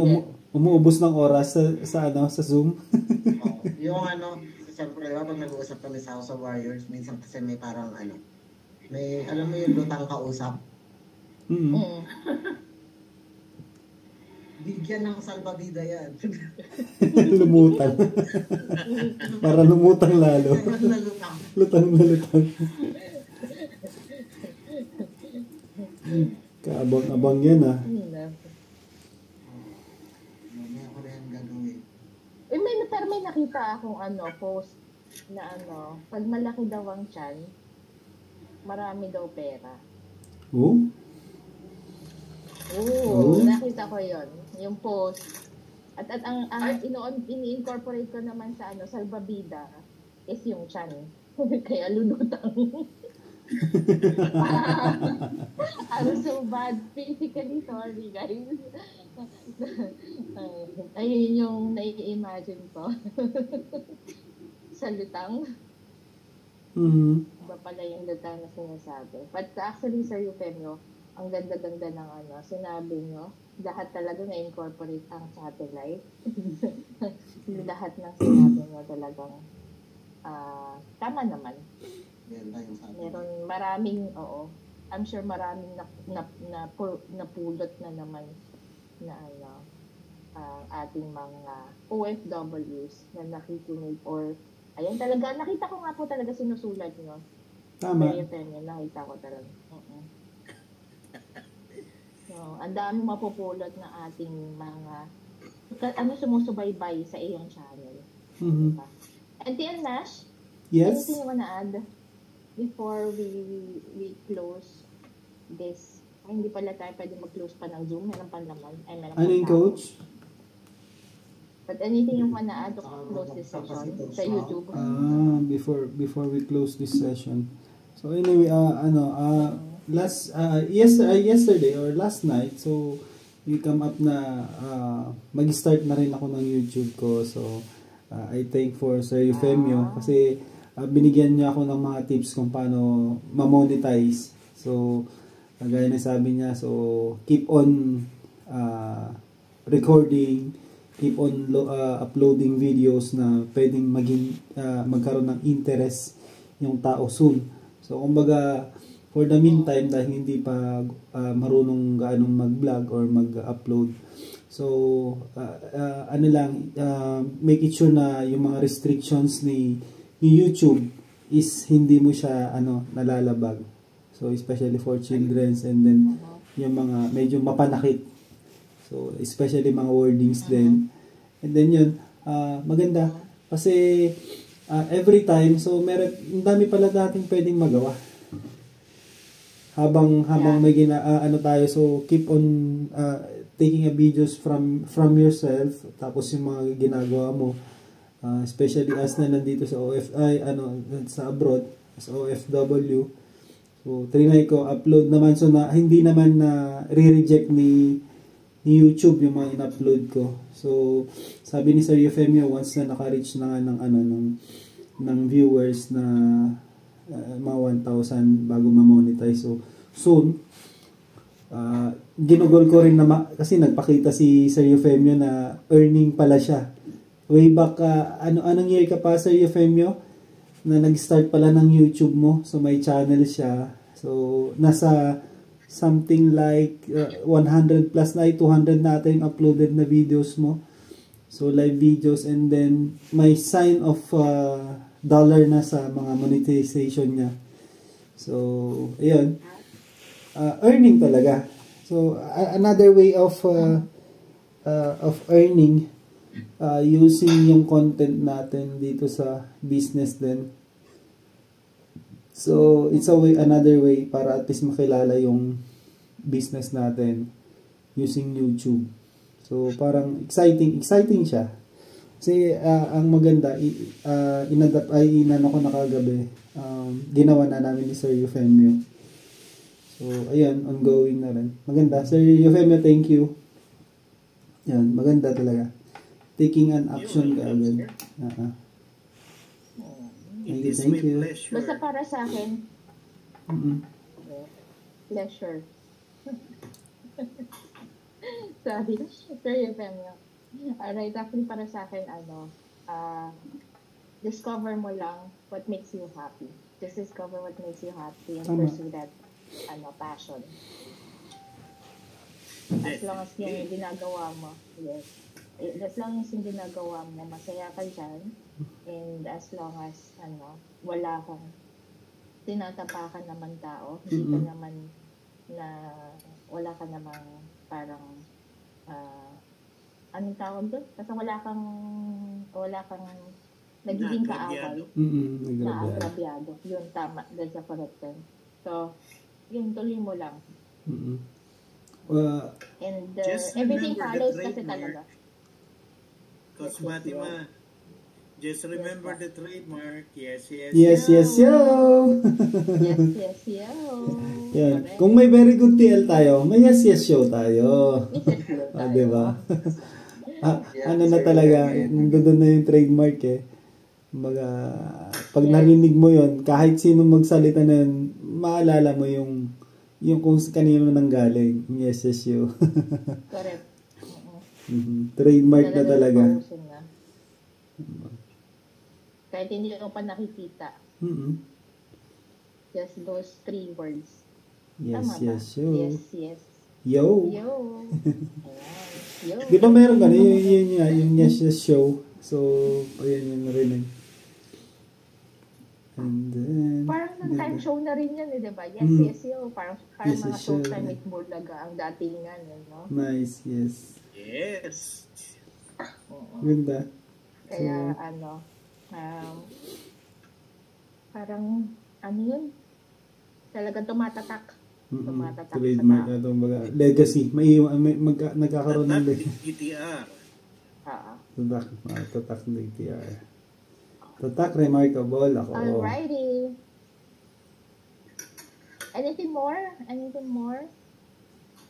C: umuubos ng oras sa Zoom.
E: Yung siyempre, pag nag-uusap kami sa House of Warriors, minsan kasi may parang may, alam mo yung lutang kausap. Bigyan ng salbabida yan.
C: Lumutang. Para lumutang lalo. Lutang na lutang. Kaabang-abang yan
E: Mamaya ko na yan gagawin.
B: Pero may nakita akong post na pag malaki daw ang tiyan, marami daw pera.
C: Oh?
B: Nakita ko yon, yung post. At ang ini-incorporate ko naman sa salbabida is yung tiyan. Kaya lunutang. I'm so bad physically, sorry guys. Ayun yung nai-imagine ko. Sa lutang. Iba pala yung lutang na sinasabi. But actually, Sir Eufemio, ang ganda-ganda ng sinabi nyo. Lahat talaga na-incorporate ang satellite. Lahat ng sinabi nyo talagang tama naman. Meron maraming, I'm sure maraming napulot na naman na ating mga OFWs na nakikinig or ayan talaga, nakita ko nga po talaga sinusulat nyo.
C: Tama.
B: Nakita ko talaga. So, ang daming mapupulot na ating mga sumusubaybay sa iyong channel. Diba? And TL Nash,
C: yes?
B: anything you wanna add before we close this? Ay, hindi pala tayo pwede mag-close pa ng Zoom. Meron pa naman.
C: Ano yung coach?
B: But anything you wanna add to close this session sa YouTube?
C: Before we close this session. So anyway, yesterday or last night, so we come up na mag-start na rin ako ng YouTube ko. So I thank for Sir Eufemio kasi binigyan niya ako ng mga tips kung paano ma-monetize. So gaya na sabi niya, so keep on recording, keep on uploading videos na pwedeng magkaroon ng interest yung tao soon. So kumbaga, for the meantime, dahil hindi pa marunong gaanong mag-vlog or mag-upload, so make it sure na yung mga restrictions ni YouTube is hindi mo siya nalalabag. So especially for children's, and then yung mga medyo mapanakit. So especially mga wordings din. And then yun, maganda kasi every time, so ang dami pala dating pwedeng magawa. Habang may tayo, so keep on taking a videos from yourself, tapos yung mga ginagawa mo, especially as na nandito sa sa abroad, as OFW, So, trinay ko, upload naman. So, na, hindi naman na re-reject ni YouTube yung mga in-upload ko. So, sabi ni Sir Euphemio, once na naka-reach na nga ng viewers na mga 1,000 bago ma-monetize. So, soon, ginugol ko rin na kasi nagpakita si Sir Euphemio na earning pala siya. Way back, anong year ka pa, Sir Euphemio? Na nag-start pala ng YouTube mo. So, may channel siya. So, nasa something like 100 plus na 200 natin uploaded na videos mo. So, live videos. And then, may sign of dollar na sa mga monetization niya. So, ayun. Earning talaga. So, another way of earning using yung content natin dito sa business din. So, it's another way para at least makilala yung business natin using YouTube. So, parang exciting siya. Kasi, ang maganda, inano ko na kagabi, ginawa na namin ni Sir Euphemio. So, ayan, ongoing na rin. Maganda. Sir Euphemio, thank you. Yan, maganda talaga. Taking an action ka agad. Thank you.
B: Basta para sa akin, pleasure. Sorry, Sir Euphemio. Alright, actually para sa akin, discover mo lang what makes you happy. Just discover what makes you happy and pursue that passion. As long as yung ginagawa mo, yes. As long as yung ginagawa mo, masaya ka dyan. And as long as, wala kang tinatapakan naman tao, hindi ka naman wala ka namang parang, anong tawag doon? Kasi wala kang nagiging kaaway. Naagrabyado. Yun, tama. That's a correct term. So, yun, tuloy mo lang. And everything follows kasi talaga.
A: Coach Fatima, just remember the trademark. Yes, yo.
C: Yes, yo. Yan. Kung may very good TL tayo, may yes, show tayo. Diba? Ano na talaga, doon na yung trademark eh. Pag narinig mo yon, kahit sino magsalita na yun, maalala mo yung kung kanino nanggaling. Yes, yo.
B: Correct.
C: Trademark na talaga.
B: Kahit hindi ko pa nakikita. Just those 3 words.
C: Yes,
B: tama
C: yes,
B: ba?
C: yo.
B: Yes.
C: Yo.
B: Yo.
C: Di ba meron ka yung yes, show? So, ayan yung narinig. And then,
B: parang time show na rin yan, di ba? Yes, yo. Parang
C: yes,
B: mga Showtime with Bulaga ang datingan, no?
C: Nice, yes.
A: Yes.
C: Ganda.
B: Kaya, parang, yun? Talagang tumatatak. Tumatatak
C: trademark na itong legacy. Nagkakaroon ng
A: DTR.
C: Tatak ng DTR. Tatak remarkable ako.
B: Alrighty. Anything more?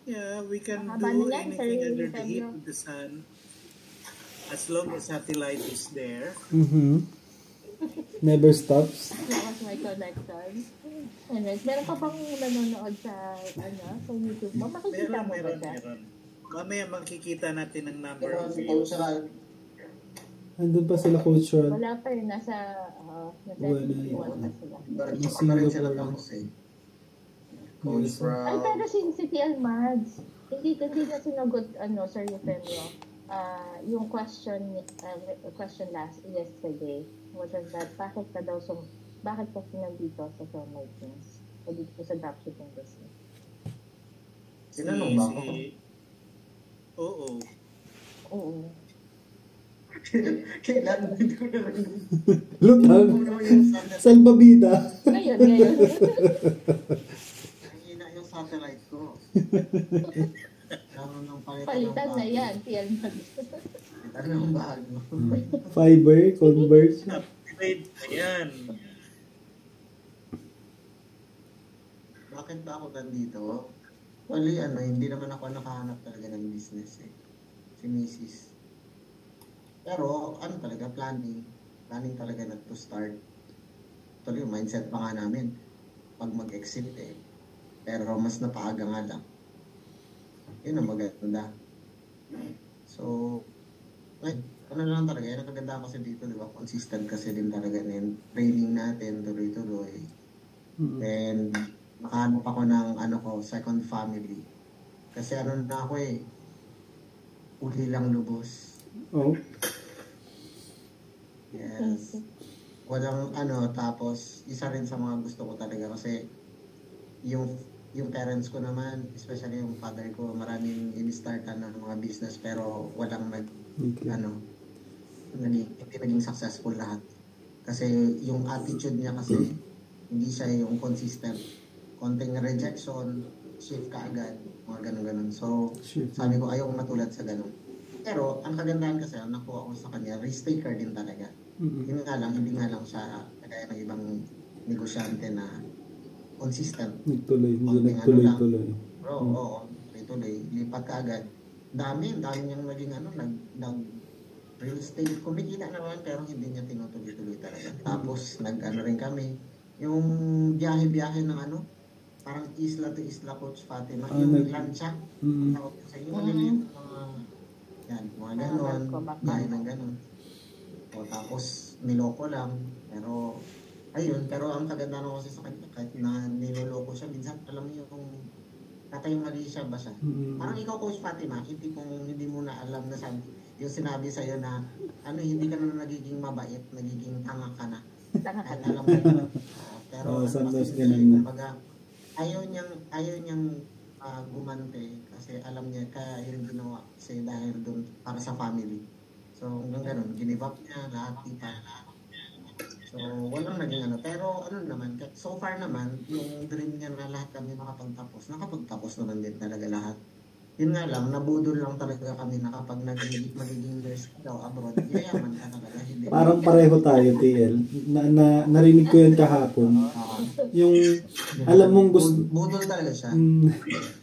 A: Yeah, we can do anything under the heat of the sun as long as satellite is there.
C: Never stops.
B: That was my connection. Anyways, meron pa pang nanonood sa YouTube mo. Makikita mo ba siya?
A: Meron. Mamaya makikita natin ang number
E: Pero
A: of
E: si
A: views.
E: Cultural,
C: Andun pa sila cultural.
B: Wala pa yun. Nasa 51 pa sila.
E: Barito pa rin sila tapos eh. Coach
B: Ay,
E: Brown.
B: pero si TL Mads, hindi na sinagot, Sir Euphemio, yung question yesterday was that, bakit ka nandito sa filmmakings o dito sa dropshipping business?
E: Sinanong ba ako?
B: Oo.
E: Kailan hindi ko na rin.
C: Lutang. Salbabida.
B: Ngayon.
E: Hina yung satellite ko.
B: Palitan na yan, TL Mads.
E: Palitan ng bago.
C: Fiber, Converse.
A: Upgrade na yan.
E: bakit ba ako nandito? Wali, hindi naman ako nakahanap talaga ng business eh. Si Mrs. Pero, talaga, planning. Planning talaga na to start. Tuloy, yung mindset pa nga namin. Pag mag-exit eh. Pero mas napaaga nga lang. Yun ang maganda. So, ay, lang talaga. Yan ang kaganda kasi dito, di ba? Consistent kasi din talaga yung training natin, tuloy-tuloy. And, nakahanap ako ng, second family. Kasi na ako eh, uli lang lubos.
C: Oh.
E: Yes. Walang tapos isa rin sa mga gusto ko talaga kasi yung parents ko naman, especially yung father ko, maraming in-startan ng mga business pero walang hindi naging successful lahat. Kasi yung attitude niya kasi hindi siya yung consistent. Konting rejection, shift ka agad, mga ganun-ganun. So, sabi ko ayaw matulad sa ganun. Pero, ang kagandahan kasi, nakuha ko sa kanya, risk taker din talaga. Yun nga lang, hindi nga lang siya kagaya ng ibang negosyante na consistent.
C: Nagtuloy.
E: Bro, oo, tuloy. Lipat ka agad. Dami niyang naging real estate. Kumikita naman, pero hindi niya tinutuloy-tuloy talaga. Tapos, rin kami. Yung biyahe-biyahe ng parang isla to isla, Coach Fatima. Yung lancha. Tawag ko sa inyo, maliliit. Mga ganon. Kain ng ganon. O tapos, niloko lang. Pero, pero ang kaganda ko kasi sa kanya, kahit na niloloko siya, minsan, alam mo yung tatay mali siya ba siya? Parang ikaw, Coach Fatima, hindi mo na alam na yung sinabi sa'yo na, hindi ka na nagiging mabait, nagiging tanga ka na. At alam mo yun. Pero, kumbaga, ayaw niyang gumante kasi alam niya kaya yung ginawa kasi dahil doon para sa family. So, hanggang ganun, give up niya lahat, tita. So, walang naging pero naman, so far naman, yung dream niya na lahat kami nakapagtapos naman din talaga lahat. Yun nga lang, nabudol lang talaga kami na kapag magiging nurse daw abroad, yayaman ka talaga. Hindi.
C: Parang pareho tayo, TL. Narinig ko yan kahapon. Yung, alam mong
E: budol talaga siya.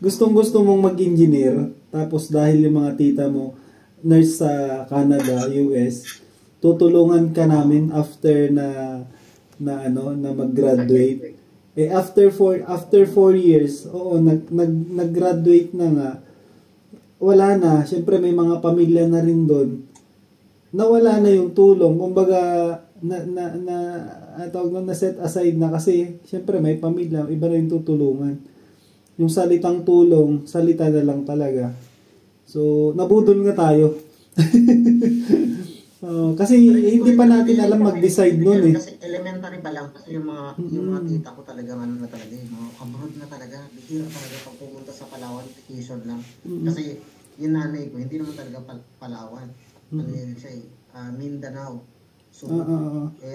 C: Gustong-gusto mong mag-engineer, tapos dahil yung mga tita mo, nurse sa Canada, US, tutulungan ka namin after na mag-graduate. After 4 years, nag-graduate na nga, wala na. Siyempre may mga pamilya na rin doon. Nawala na yung tulong. Kumbaga, na set aside na kasi, siyempre may pamilya, iba na yung tutulungan. Yung salitang tulong, salita na lang talaga. So, nabudol nga tayo. Kasi hindi pa natin alam mag-decide noon eh.
E: Kasi elementary pa lang kasi yung mga tita ko talaga na talaga mga abroad na talaga, bihira talaga pag pumunta sa Palawan, vacation lang. Kasi yung nanay ko hindi naman talaga Palawan. Yun siya Mindanao. So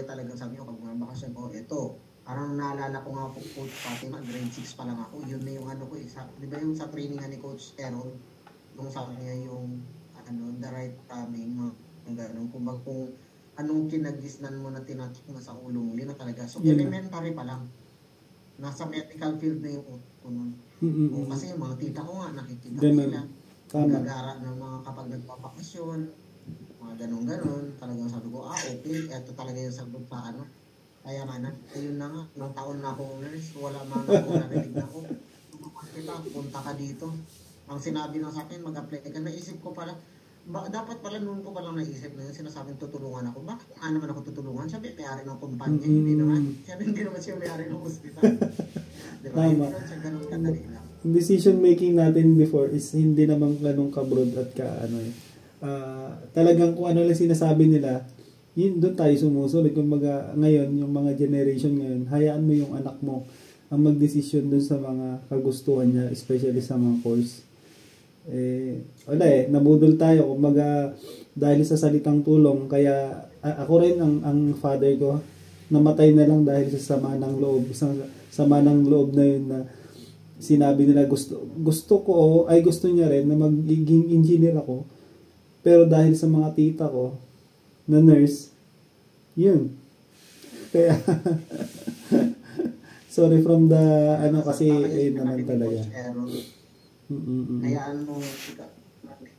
E: talagang sabi ko pag mga bakasyon ko, ito parang naalala ko nga po Coach Fatima, grade 6 pa lang ako. Yun na yung ko di ba yung sa training ni Coach Errol, yung sabi niya yung the right timing, ganun. Kung anong kinagisnan mo na tinatok mo sa ulo mo, yun na talaga. So, elementary pa lang. Nasa medical field na yung ko nun. Kasi yung mga tita ko nga, nakikita nila. Gagara ng mga kapag nagpapakasyon, mga ganun-ganun. Talagang sabi ko, okay, eto talaga yung sagot sa Kaya nga ayun na nga, ilang taon na akong nurse, wala man ako narinig na ako. Kita, punta ka dito. Ang sinabi lang sa akin, mag-apply ka. Naisip ko pala, dapat pala noon ko palang naisip na yun, sinasabing tutulungan ako. Bakit naman ako tutulungan? Siya may-ari ng kumpanya, hindi naman. Hindi naman siya may-ari ng hospital. Diba? Hindi naman siya ganun kadali lang.
C: Decision making natin before is hindi naman ganun kabrod at talagang kung ano lang sinasabi nila, yun doon tayo sumusunod. Kumbaga ngayon, yung mga generation ngayon, hayaan mo yung anak mo ang mag-decision doon sa mga kagustuhan niya, especially sa mga course. Nabudol tayo kumbaga dahil sa salitang tulong, kaya ako rin ang father ko namatay na lang dahil sa sama ng loob, sama ng loob na yun na sinabi nila gusto niya rin na magiging engineer ako, pero dahil sa mga tita ko na nurse, yun kaya Sorry from the, ano,
E: Nasa
C: kasi,
E: tama
C: ayun
E: yung
C: naman
E: sinabi ni
C: talaga.
E: Coach Aaron.
C: Mm-mm.
E: Hayaan mo,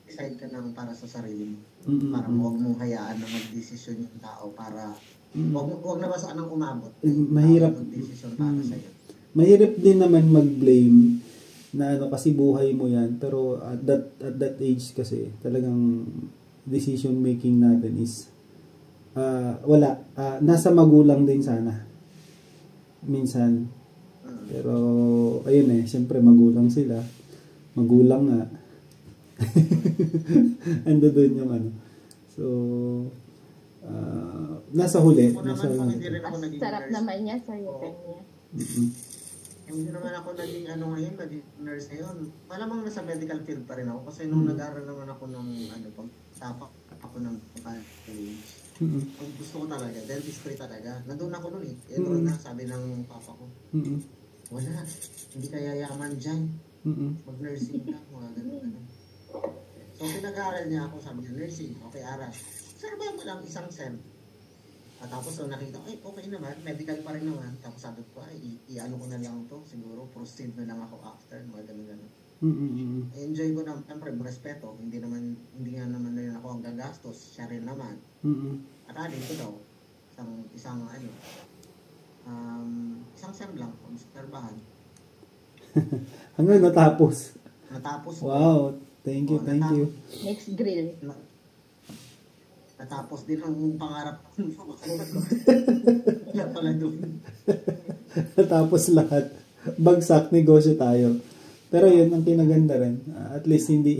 E: decide ka ng para sa sarili mo.
C: Mm-mm.
E: Para huwag mong hayaan na magdesisyon yung tao para huwag na basta nang umabot.
C: Mahirap.
E: Tao yung magdesisyon para sa iyo.
C: Mahirap din naman mag-blame na ano kasi buhay mo yan, pero at that age kasi talagang decision making natin is nasa magulang din sana minsan, pero ayun siyempre magulang sila, magulang nga. Ando doon yung ano, so nasa huli, nasa
E: Kung hindi rin ako
B: Ang
E: naging
B: sarap
E: nurse.
B: naman niya sa'yo, kanya.
E: Hindi naman ako naging naging nurse ngayon. Malamang nasa medical field pa rin ako kasi nung nag-aral naman ako ng tapak ako ng college. Ang gusto ko talaga, dentistry talaga. Nandun ako nun doon na sabi ng papa ko. Wala, hindi ka yayaman dyan. Mag-nursing ka, mga ganun. So pinag-aaral niya ako, sabi niya, nursing, okay, aral. Sarap mo lang isang sem. At tapos so nakita ko, okay naman, medical pa rin naman. Tapos sabi ko, i-ano ko na lang to, siguro proceed na lang ako after, mga ganun-ganun. Enjoy ko na, siyempre, respeto. Hindi nga naman rin ako ang gagastos, siya rin naman. At alin ko daw, isang sem lang, obserbahan.
C: Hanggang natapos.
E: Natapos.
C: Wow, thank you.
B: Next grill.
E: Natapos din ang pangarap ko. Wala pala doon.
C: Natapos lahat. Bagsak, negosyo tayo. Pero yun ang kinaganda rin. At least hindi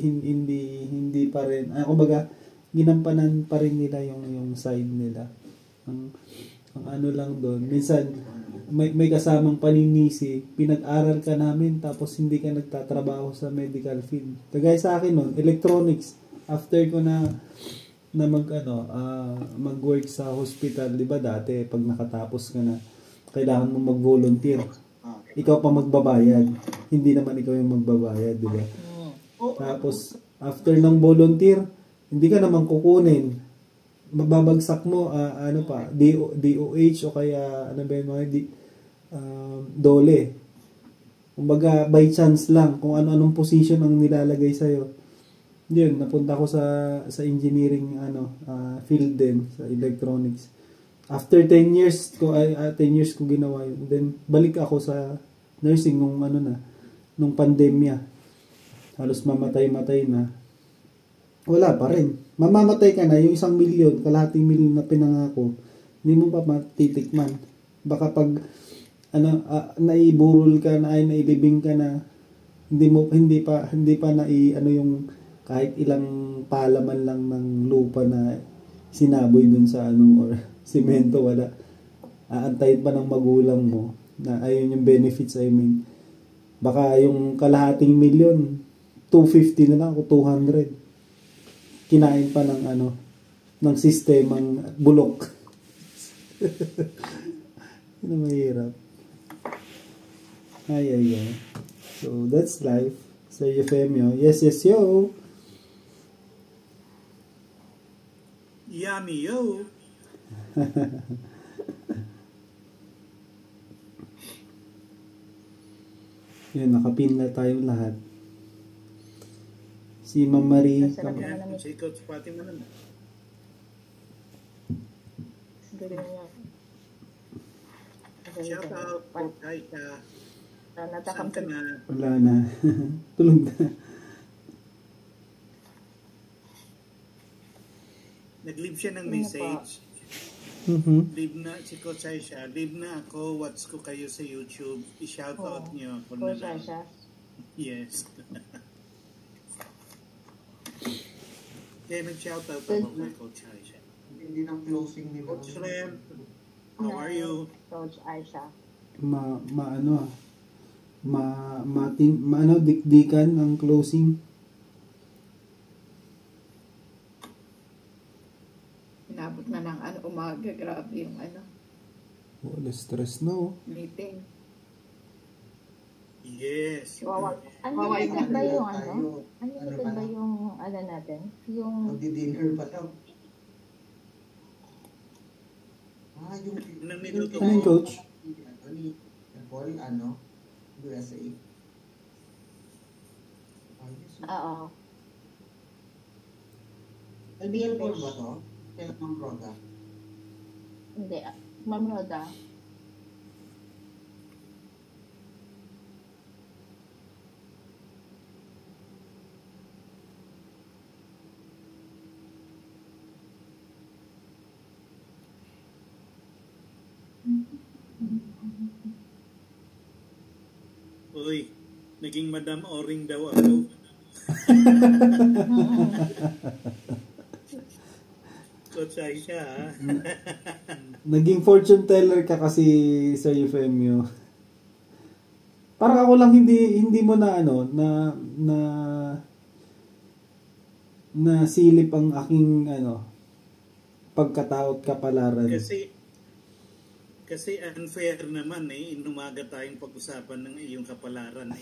C: pa rin. Kumbaga, ginampanan pa rin nila yung side nila. Ang ano lang doon. Minsan, may kasamang paninisi. Pinag-aral ka namin tapos hindi ka nagtatrabaho sa medical field. Kagaya sa akin nun, electronics. After ko na mag-work sa hospital, 'di ba dati pag nakatapos ka na, kailangan mo mag-volunteer. Ikaw pa magbabayad. Hindi naman ikaw yung magbabayad, 'di ba? Tapos after ng volunteer, hindi ka naman kukunin. Mababagsak mo DOH o kaya dole. Kumbaga by chance lang kung ano-anong position ang nilalagay sa iyo. Yun, napunta ko sa engineering field din sa electronics. After 10 years ko ginawa yun. Then balik ako sa nursing nung pandemya. Halos mamatay na. Wala pa rin. Mamamatay ka na, yung 1 milyon, kalahating milyon na pinangako, hindi mo pa matitikman. Baka pag naiburol ka na, nailibing ka na, hindi pa yung kahit ilang palaman lang ng lupa na sinaboy dun sa or simento, wala. Aantayin pa ng magulang mo na ayun yung benefits, baka yung kalahating milyon 250 na lang o 200 kinain pa ng sistemang bulok. Mahirap. Ay. So that's life. Sir Euphemio. Yes, yo.
A: Yummy, yo.
C: Yun, nakapin na tayong lahat. Si Ma'am Marie.
A: Yan, si Coach Pati mo naman.
B: Galing niya.
A: Shout out po kay ka. Saan ka na?
C: Wala na. Tulog na.
A: Nag-leave siya ng message. Leave na, si Coach Aisha, leave na ako, watch ko kayo sa YouTube. I-shout out niyo ako na lang. Yes. Kaya nag-shout out ako kay Coach Aisha.
E: Hindi ng closing nila.
A: Coach Rem, how are you?
B: Coach Aisha.
C: Dikdikan ang closing.
F: Inabot na ng umaga, grabe yung
C: Wala stress na
F: meeting.
A: Yes.
B: Unlimited ba yung Unlimited ba yung natin? Yung
E: Magdi-dinner pa daw. Yung
A: Ilang minuto
C: Ano yung coach?
E: Paul, USA. Ayos.
B: Oo.
E: LBL Paul ba to? Kailan ang Roda?
B: Hindi. Ma'am Roda.
A: Uy, naging Madam Oring daw ako. Kotsay siya, ha?
C: Naging fortune teller ka kasi, Sir Euphemio. Parang ako lang hindi mo na na silip ang aking pagkatao at kapalaran.
A: Kasi unfair naman inumaga tayong pag-usapan ng iyong kapalaran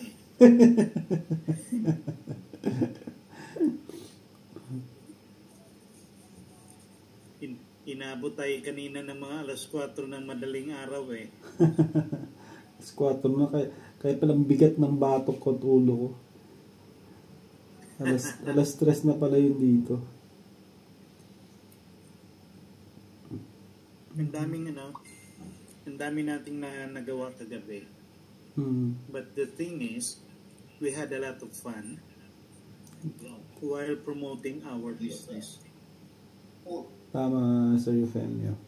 A: Inabot tayo kanina ng mga alas 4 ng madaling araw
C: Alas 4 na kaya palang bigat ng batok ko at ulo ko. Alas 3 na pala yun dito.
A: Ang dami nating nagawa kagabi. But the thing is, we had a lot of fun while promoting our business.
C: Tama, Sir Euphemio.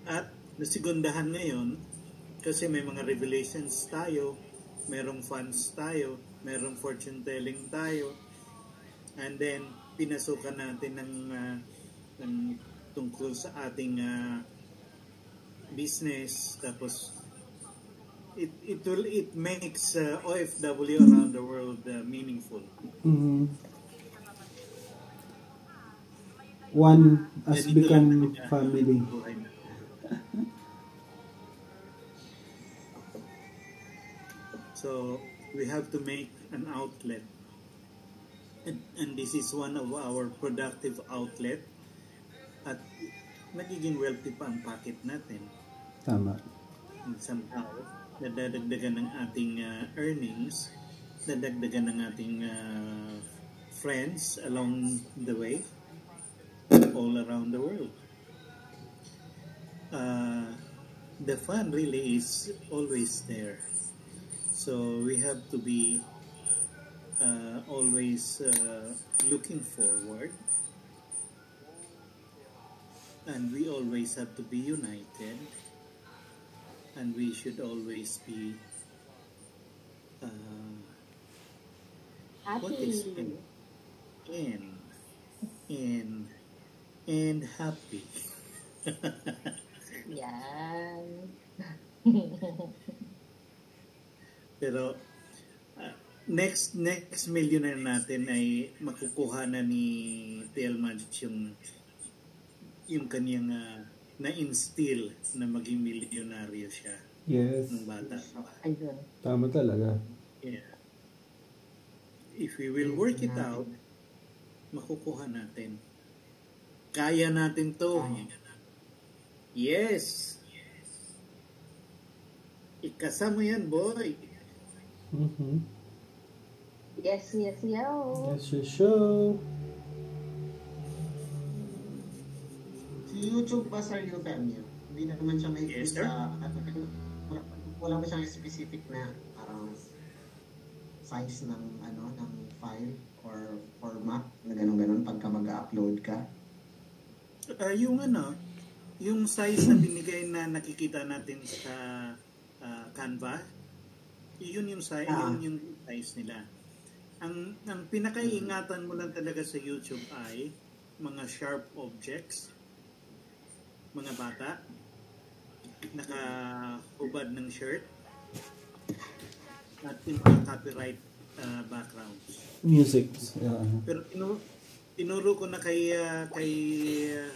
A: At nasigundahan ngayon kasi may mga revelations tayo, merong funds tayo, merong fortune telling tayo, and then pinasukan natin ng tungkol sa ating business, tapos it makes OFW around the world meaningful.
C: One has become family.
A: So we have to make an outlet, and this is one of our productive outlet, at nagiging wealthy pa ang pocket natin.
C: Tama.
A: And somehow nadadagdagan ng ating earnings, nadagdagan ng ating friends along the way, all around the world. The fun really is always there. So we have to be always looking forward, and we always have to be united, and we should always be what is and happy.
B: Yan.
A: Pero next millionaire natin ay makukuha na ni TL Magic yung kanyang na-instill na maging milyonaryo siya.
C: Yes.
A: Ng bata.
B: Ayun.
C: Tama talaga.
A: Yeah. If we will work it out, makukuha natin. Kaya natin to. Yes. Ikasama yan, boy.
B: Yes, yes, yo.
C: That's your show.
E: Si YouTube ba, Sir Euphemio? Hindi na naman siya may
A: Yes, sir.
E: Wala ba siyang specific na parang size ng ng file or format na ganun pagka mag-upload ka?
A: Yung size na binigay na nakikita natin sa Canva, yun yung size, yun yung size nila. Ang pinakaingatan mo lang talaga sa YouTube ay mga sharp objects, mga bata, nakahubad ng shirt, at yung mga copyright backgrounds.
C: Music. Yeah.
A: Pero tinuro ko na kay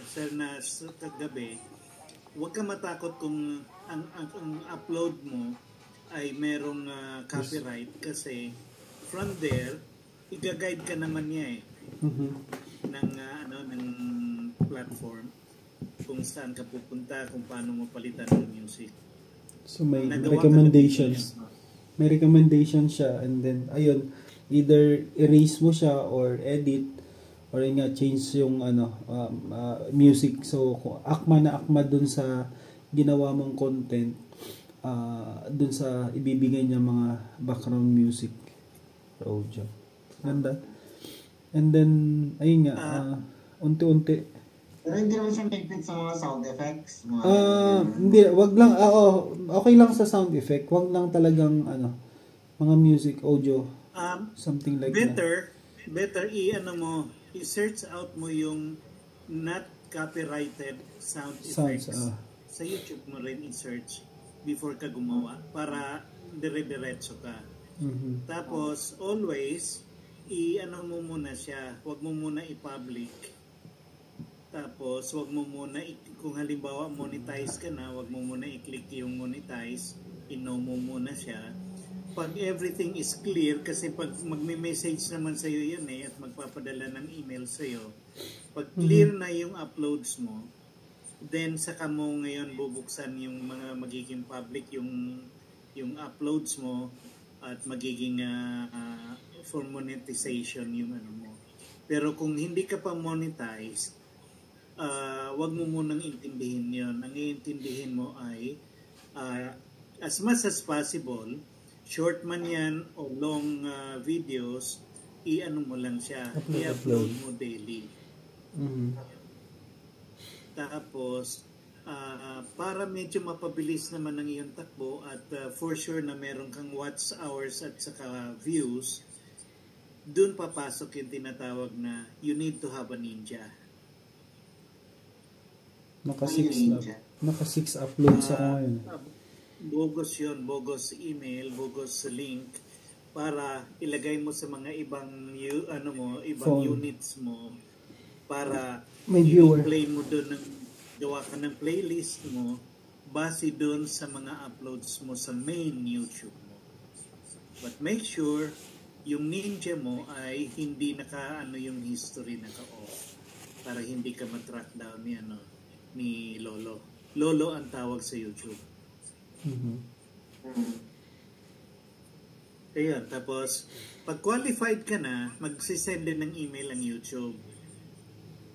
A: Sir Nas kagabi, huwag ka matakot kung ang upload mo ay merong copyright, kasi from there i-guide ka naman niya ng platform kung saan ka pupunta, kung paano mo palitan ng music.
C: So may
A: Nagawa
C: recommendations.
A: ka na ba?
C: May recommendation siya, and then ayun, either erase mo siya or edit, or yun nga, change yung music. So kung akma na akma dun sa ginawa mong content, dun sa ibibigay niya mga background music or audio. Ganda. And then ayun nga, unti-unti.
E: Pero hindi naman siya mahigpit sa mga sound effects.
C: Hindi, wag lang, okay lang sa sound effect, wag lang talagang mga music, audio, something like
A: Better i-search out mo yung not copyrighted sound effects. Sa YouTube mo rin i-search before ka gumawa para dire-diretso ka.
C: Mm-hmm.
A: Tapos, always, mo muna siya, wag mo muna i-public. Tapos, wag mo muna, kung halimbawa monetize ka na, wag mo muna i-click yung monetize, i-no mo muna siya. Pag everything is clear, kasi pag magme-message naman sa'yo yun at magpapadala ng email sa'yo, pag clear na yung uploads mo, then saka mo ngayon bubuksan yung mga magiging public yung uploads mo at magiging for monetization yung mo. Pero kung hindi ka pa monetize, wag mo munang intindihin yun. Ang iintindihin mo ay as much as possible, short man yan o long videos, mo lang siya, i-upload mo daily. Tapos para medyo mapabilis naman ang iyong takbo at for sure na meron kang watch hours at saka views, dun papasok yung tinatawag na you need to have a ninja.
C: Naka 6 uploads ako ngayon.
A: Bogus yun, bogus email, bogus link para ilagay mo sa mga ibang
C: phone.
A: units mo para
C: may viewer.
A: i-play mo doon gawa ka ng playlist mo base doon sa mga uploads mo sa main YouTube mo. But make sure yung ninja mo ay hindi yung history naka-off para hindi ka matrack down ni Lolo. Lolo ang tawag sa YouTube. Ayun, tapos pag qualified ka na, magsisend din ng email ang YouTube.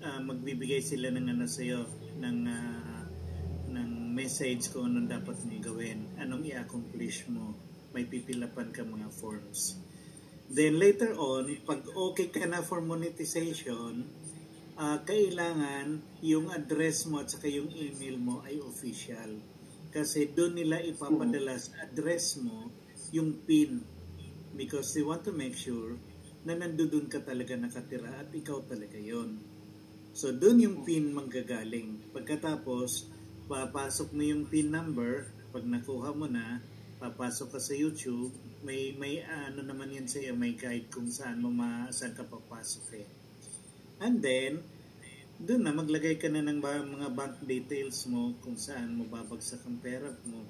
A: Magbibigay sila ng sa'yo, ng message kung anong dapat mong gawin, anong i-accomplish mo. May pipilapan ka mga forms. Then later on, pag okay ka na for monetization, kailangan yung address mo at saka yung email mo ay official. Kasi doon nila ipapadala sa address mo yung PIN. Because they want to make sure na nandoon ka talaga nakatira at ikaw talaga yon. So doon yung PIN manggagaling. Pagkatapos, papasok mo yung PIN number. Pag nakuha mo na, papasok ka sa YouTube. May naman yan sa'yo, may guide kung saan ka papasok . And then, doon na maglagay ka na ng mga bank details mo kung saan mo babagsak ang pera mo,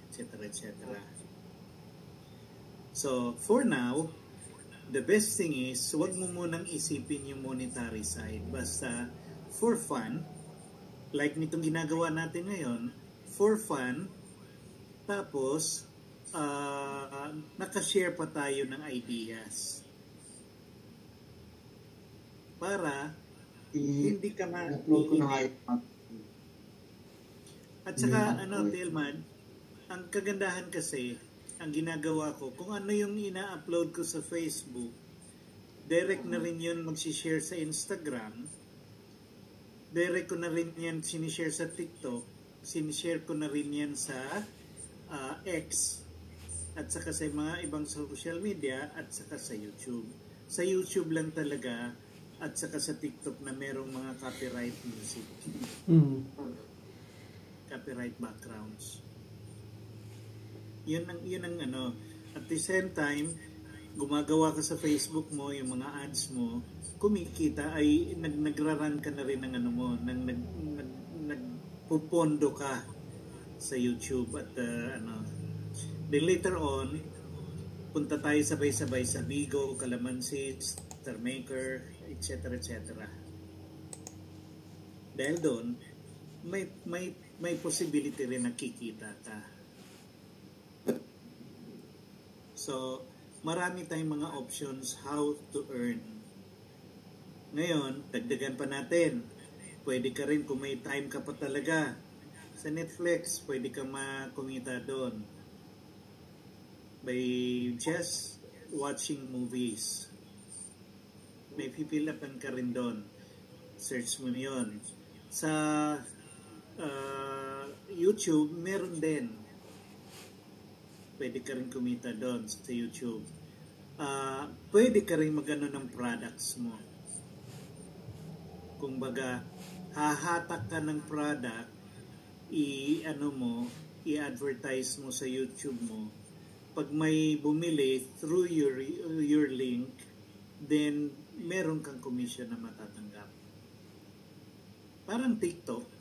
A: etc. etc. So, for now, the best thing is, huwag mo munang isipin yung monetary side. Basta, for fun, like nitong ginagawa natin ngayon, for fun, tapos, nakashare pa tayo ng ideas. Para, hindi ka At saka, Tillman, ang kagandahan kasi, ang ginagawa ko, kung ano yung ina-upload ko sa Facebook, direct na rin yun mag-share sa Instagram, direct ko na rin yan sinishare sa TikTok, sinishare ko na rin yan sa X, at saka sa mga ibang social media, at saka sa YouTube. Sa YouTube lang talaga, at saka sa TikTok na merong mga copyright music. Copyright backgrounds. Yun ang at the same time, gumagawa ka sa Facebook mo, yung mga ads mo, kumikita ay nagraran ka na rin ng nagpupondo ka sa YouTube at then later on, punta tayo sabay-sabay sa Bigo, Calamansi, Star Maker, etc. etc. Dahil doon, may possibility rin na kikita ka. So, marami tayong mga options how to earn. Ngayon, dagdagan pa natin. Pwede ka rin kung may time ka pa talaga. Sa Netflix, pwede ka kumita doon. By just watching movies. May pipilapan ka rin doon. Search mo yun. Sa YouTube, meron din. Pwede ka rin kumita doon sa YouTube. Pwede ka rin magano ng products mo. Kung baga, hahatak ka ng product, i-advertise mo sa YouTube mo. Pag may bumili through your link, then meron kang commission na matatanggap. Parang TikTok.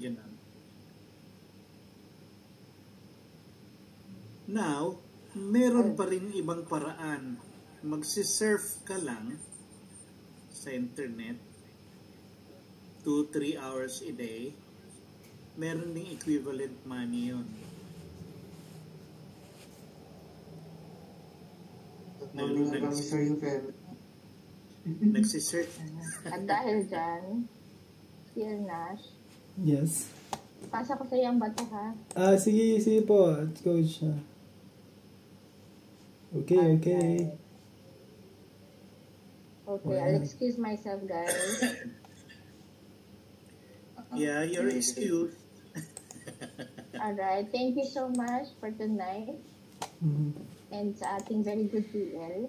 A: Ganun. Now, meron pa rin ibang paraan. Magsisurf ka lang sa internet 2-3 hours a day. Meron ding equivalent money yun. Nagsisearch.
B: At dahil dyan, Sir Nash,
C: Yes.
B: pasa ko sa iyo ang bato ha.
C: Sige po. Coach. Okay.
B: Okay, I'll excuse myself, guys.
A: Yeah, you're excused.
B: Alright, thank you so much for tonight. And sa ating very good TL.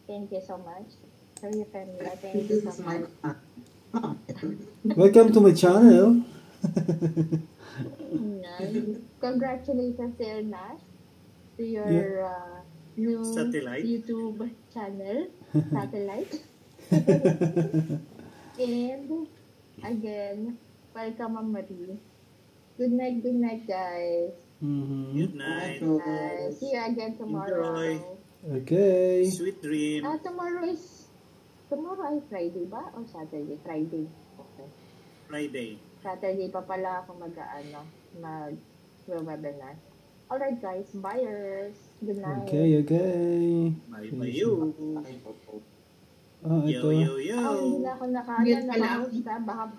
B: Thank you so much. For your family, thank you so much.
C: Welcome to my channel.
B: Congratulations, Sir Nash, to your new
A: Satellite.
B: YouTube channel, Satellite. And again, welcome, Ma'am Marie. Good night, guys.
A: Good night.
B: See you again tomorrow.
A: Enjoy.
C: Okay.
A: Sweet dream.
B: Tomorrow ay Friday ba? O Saturday? Friday. Okay.
A: Friday.
B: Saturday pa pala ako mag-webinar. Alright guys, buyers. Good night.
C: Okay.
A: Bye you.
C: Ito.
A: Yo.
B: Hindi na ako
F: Mute ka lang.
B: naka-host ha. Baka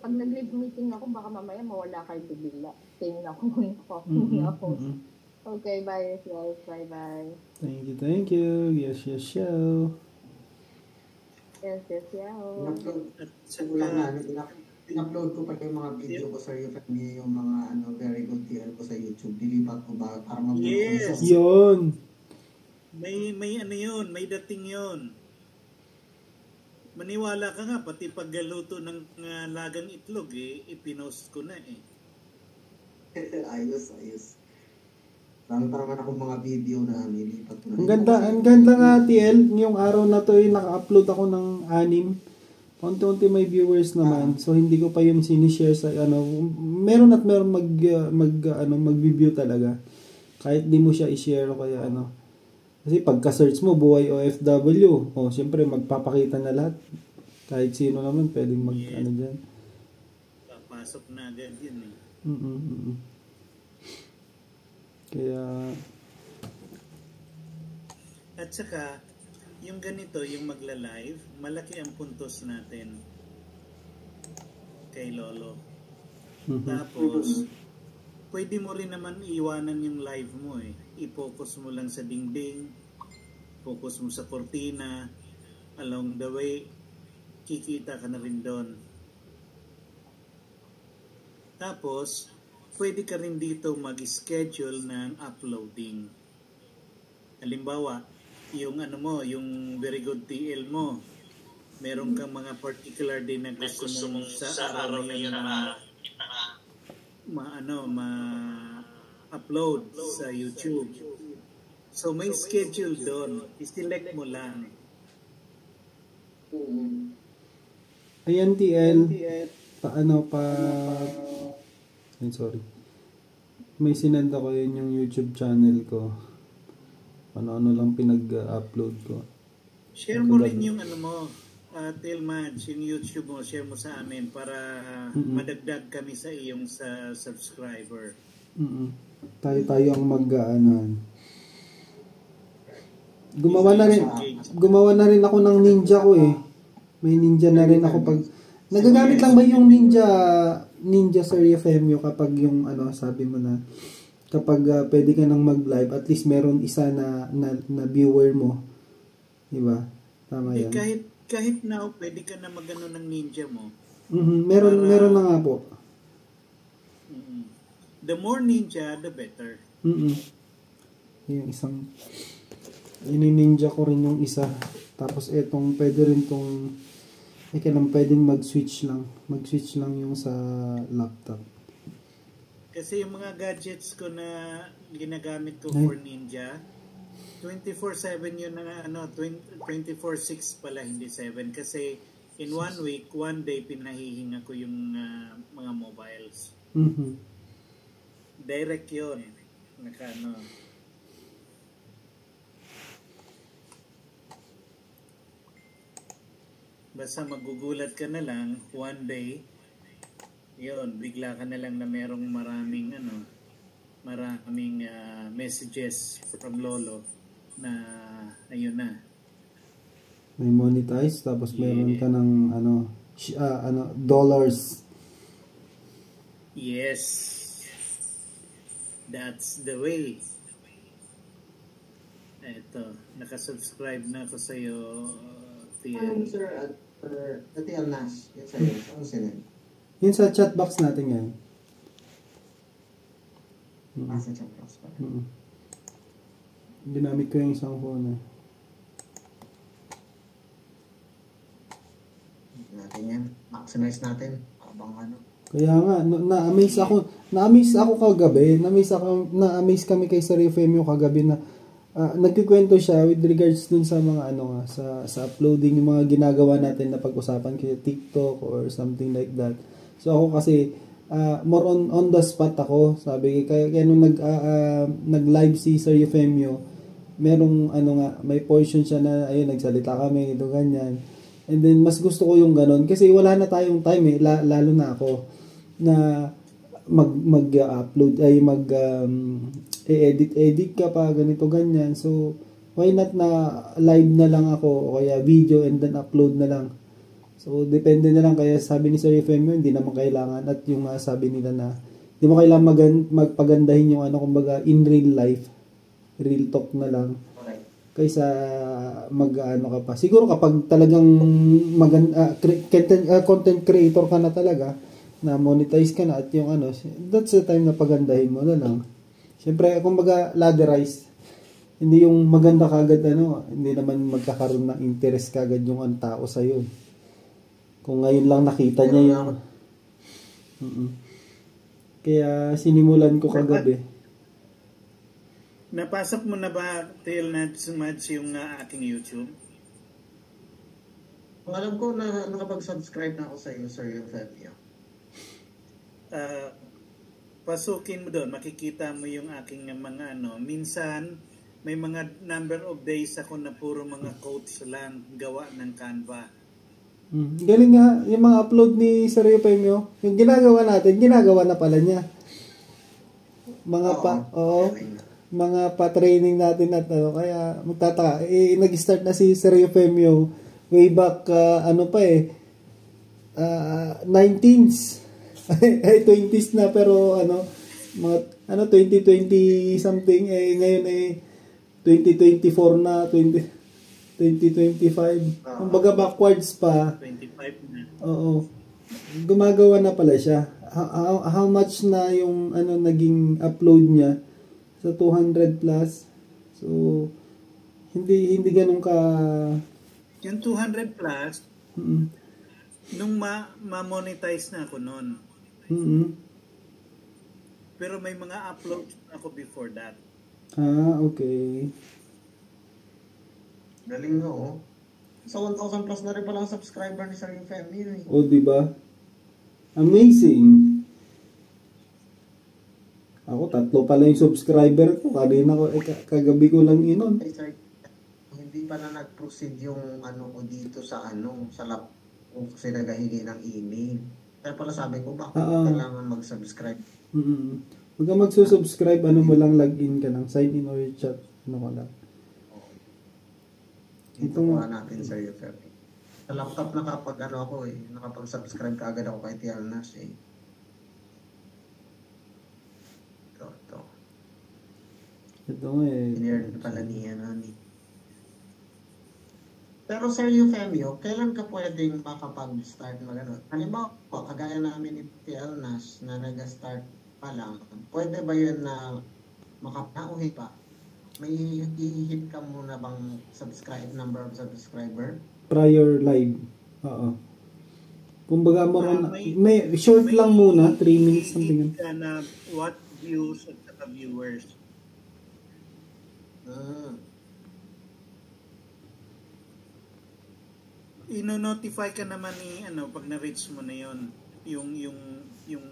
B: pag nag-leave meeting ako, baka mamaya mawala kayo bigla. Tingin ako ng host. Okay, bye guys. Bye-bye.
C: Thank you. Yes, show.
B: Yes, yeah.
A: At
E: In-upload ko pa yung mga video ko sa YouTube, yung mga very good TL ko sa YouTube. Dilipat ko ba para mabuhay
A: Yes.
C: Yun.
A: May yun, may dating yun. Maniwala ka nga, pati paggaluto ng lagang itlog, ipinost ko na eh.
E: Ayos. Marami pa naman akong mga video na nilipat ko na.
C: Ang ganda nga, TL. Yung araw na to, naka-upload ako ng 6. Unti-unti may viewers naman. So, hindi ko pa yung sinishare sa, meron mag-view talaga. Kahit di mo siya i-share o kaya, Kasi pagka-search mo, buhay OFW. Siyempre, magpapakita na lahat. Kahit sino naman, pwedeng dyan.
A: Papasok na agad yun eh.
C: Kaya...
A: At saka, yung ganito, yung magla-live, malaki ang puntos natin kay Lolo. Tapos, pwede mo rin naman iwanan yung live mo eh. I-focus mo lang sa dingding, focus mo sa kortina, along the way, kikita ka na rin doon. Tapos, pwede ka rin dito mag-schedule ng uploading. Halimbawa, yung yung very good TL mo, meron kang mga particular din na gusto mong sa araw na yun ma-upload sa YouTube. So may schedule doon. I-select mo lang.
C: Ayan, TL. Sorry. May sinend ako yun yung YouTube channel ko. Ano lang pinag-upload ko.
A: Share mo rin yung mo, Tilmans, yung YouTube mo, share mo sa amin para madagdag kami sa iyong sa subscriber.
C: Tayo ang mag-aanan. Gumawa na rin ako ng ninja ko eh. May ninja na rin ako pag nagagamit lang ba yung ninja Sir Efemio kapag yung sabi mo na kapag pwede ka nang mag-live at least meron isa na viewer mo. Di ba? Tama yan.
A: Kahit now pwede ka na magano ng ninja mo.
C: Meron na nga po.
A: The more ninja, the better.
C: Yung isang ini-ninja ko rin yung isa. Tapos etong pwede rin tong pwedeng mag-switch lang yung sa laptop.
A: Kasi yung mga gadgets ko na ginagamit ko for ninja, 24/7 yun na 24/6 pala, hindi 7. Kasi in 1 week, 1 day pinahihinga ko yung mga mobiles. Direct yun. Basta magugulat ka na lang, 1 day, yun, bigla ka na lang na merong maraming messages from Lolo na ayun na.
C: May monetize, tapos meron ka ng dollars.
A: Yes. That's the way. Eto, nakasubscribe na ako sa'yo, Tiel.
E: Sir, Tiel Nash, yun sa'yo. Ano sila?
C: Yun sa chat box natin yan.
E: Sa chat box pa.
C: Ginamit ko yung isang phone eh.
E: Natin yan. Maximize natin.
C: Kaya nga, na-amaze ako kagabi. Na-amaze kami kay Sir Efemio kagabi na nagkikwento siya with regards dun sa mga sa uploading yung mga ginagawa natin na pag-usapan kay TikTok or something like that. So ako kasi more on the spot ako. Sabi kaya nung nag-live si Sir Efemio, merong may portion siya na ayun nagsalita kami ito ganyan. And then mas gusto ko yung ganon kasi wala na tayong time lalo na ako na mag-upload ay edit ka pa ganito ganyan. So why not na live na lang ako o kaya video and then upload na lang. So depende na lang, kaya sabi ni Sir Efemio hindi naman kailangan, at yung sabi nila na hindi mo kailangan magpagandahin yung kumbaga in real life, real talk na lang kaysa ka pa. Siguro kapag talagang content creator ka na talaga, na monetize ka na at yung that's the time na pagandahin mo na lang. Siyempre, kumbaga ladderized. Hindi yung maganda kagad hindi naman magkakaroon ng interest kagad yung tao sa iyo. Kung ngayon lang nakita niya yung Kaya sinimulan ko kagabi.
A: Napasok mo na ba, Tail Nuts yung aking YouTube?
E: Alam ko na nakapag-subscribe na ako sa iyo, Sir Efemio.
A: Pasukin mo doon, makikita mo yung aking mga minsan may mga number of days ako na puro mga quotes lang gawa ng Canva.
C: Galing nga, yung mga upload ni Sir Efemio, yung ginagawa natin, ginagawa na pala niya. Mga pa-training natin at kaya magtataka, nag-start na si Sir Efemio way back 19s. Ay 20s na, pero mga 2020 something ngayon 2024 na, 2025. Kumbaga backwards pa.
A: 25 na.
C: Oo. Gumagawa na pala siya. How much na yung naging upload niya sa 200 plus. So hindi ganun ka
A: yung 200 plus. Nung ma-monetize na ako noon. Pero may mga uploads ako before that.
C: Okay.
E: Galing no. Sa 1,000 plus na rin palang subscriber ni Sir Efemio.
C: Diba? Amazing. Ako, 3 pala yung subscriber ko. Kanina ko, kagabi ko lang inon.
E: Sir, hindi hindi pa na nag-proceed yung ano ko dito sa ano, sa lap kung kasi naghahingi ng email. Kaya pala sabi ko, bakit kailangan mag-subscribe?
C: Huwag ka magsusubscribe, ano mo lang, login ka lang, sign in or chat, ano ka lang.
E: Ito nga natin sa YouTube. Sa laptop nakapag ano ako nakapag-subscribe ka agad ako kay Tialnas eh. Ito.
C: Ito nga eh.
E: Pinird pala niya ni. Pero Sir Eufemio, kailan ka pwedeng makapag-start mag-ano? Halimbawa, kagaya namin ni Tialnas na nag-start pa lang, pwede ba yun na makapauhi pa? May i-hit ka muna bang number of subscriber?
C: Prior live. Oo. Kumbaga mo may short lang muna, 3 minutes something.
A: Ka na what views at saka viewers. Ino-notify ka naman ni pag na-reach mo na yon yung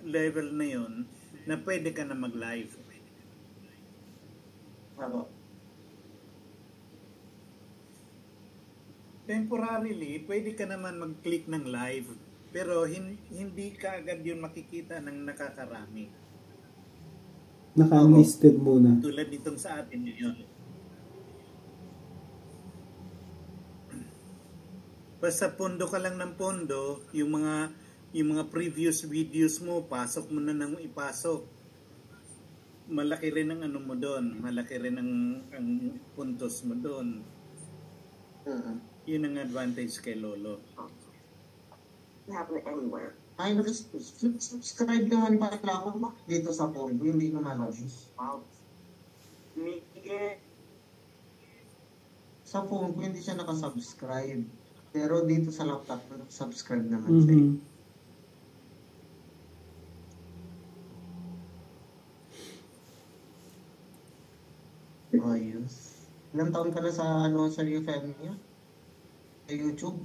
A: level na yon na pwede ka na mag-live. Temporarily, pwede ka naman mag-click ng live, pero hindi ka agad yun makikita ng nakakarami.
C: Naka-listed muna.
A: Tulad nitong sa atin yun. Basta pondo ka lang ng pondo, yung mga previous videos mo, pasok mo na nang ipasok. Malaki rin ang ano mo doon, malaki rin ang puntos mo doon. Yun ang advantage kay Lolo.
D: Happen anywhere.
E: Ay, subscribe naman pala ako dito sa phone ko, hindi ko malabis.
D: Wow.
E: Sa phone ko, hindi siya nakasubscribe. Pero dito sa laptop, subscribe naman siya. Ayos. Ilang taon ka na sa sa UFM niya? Sa YouTube?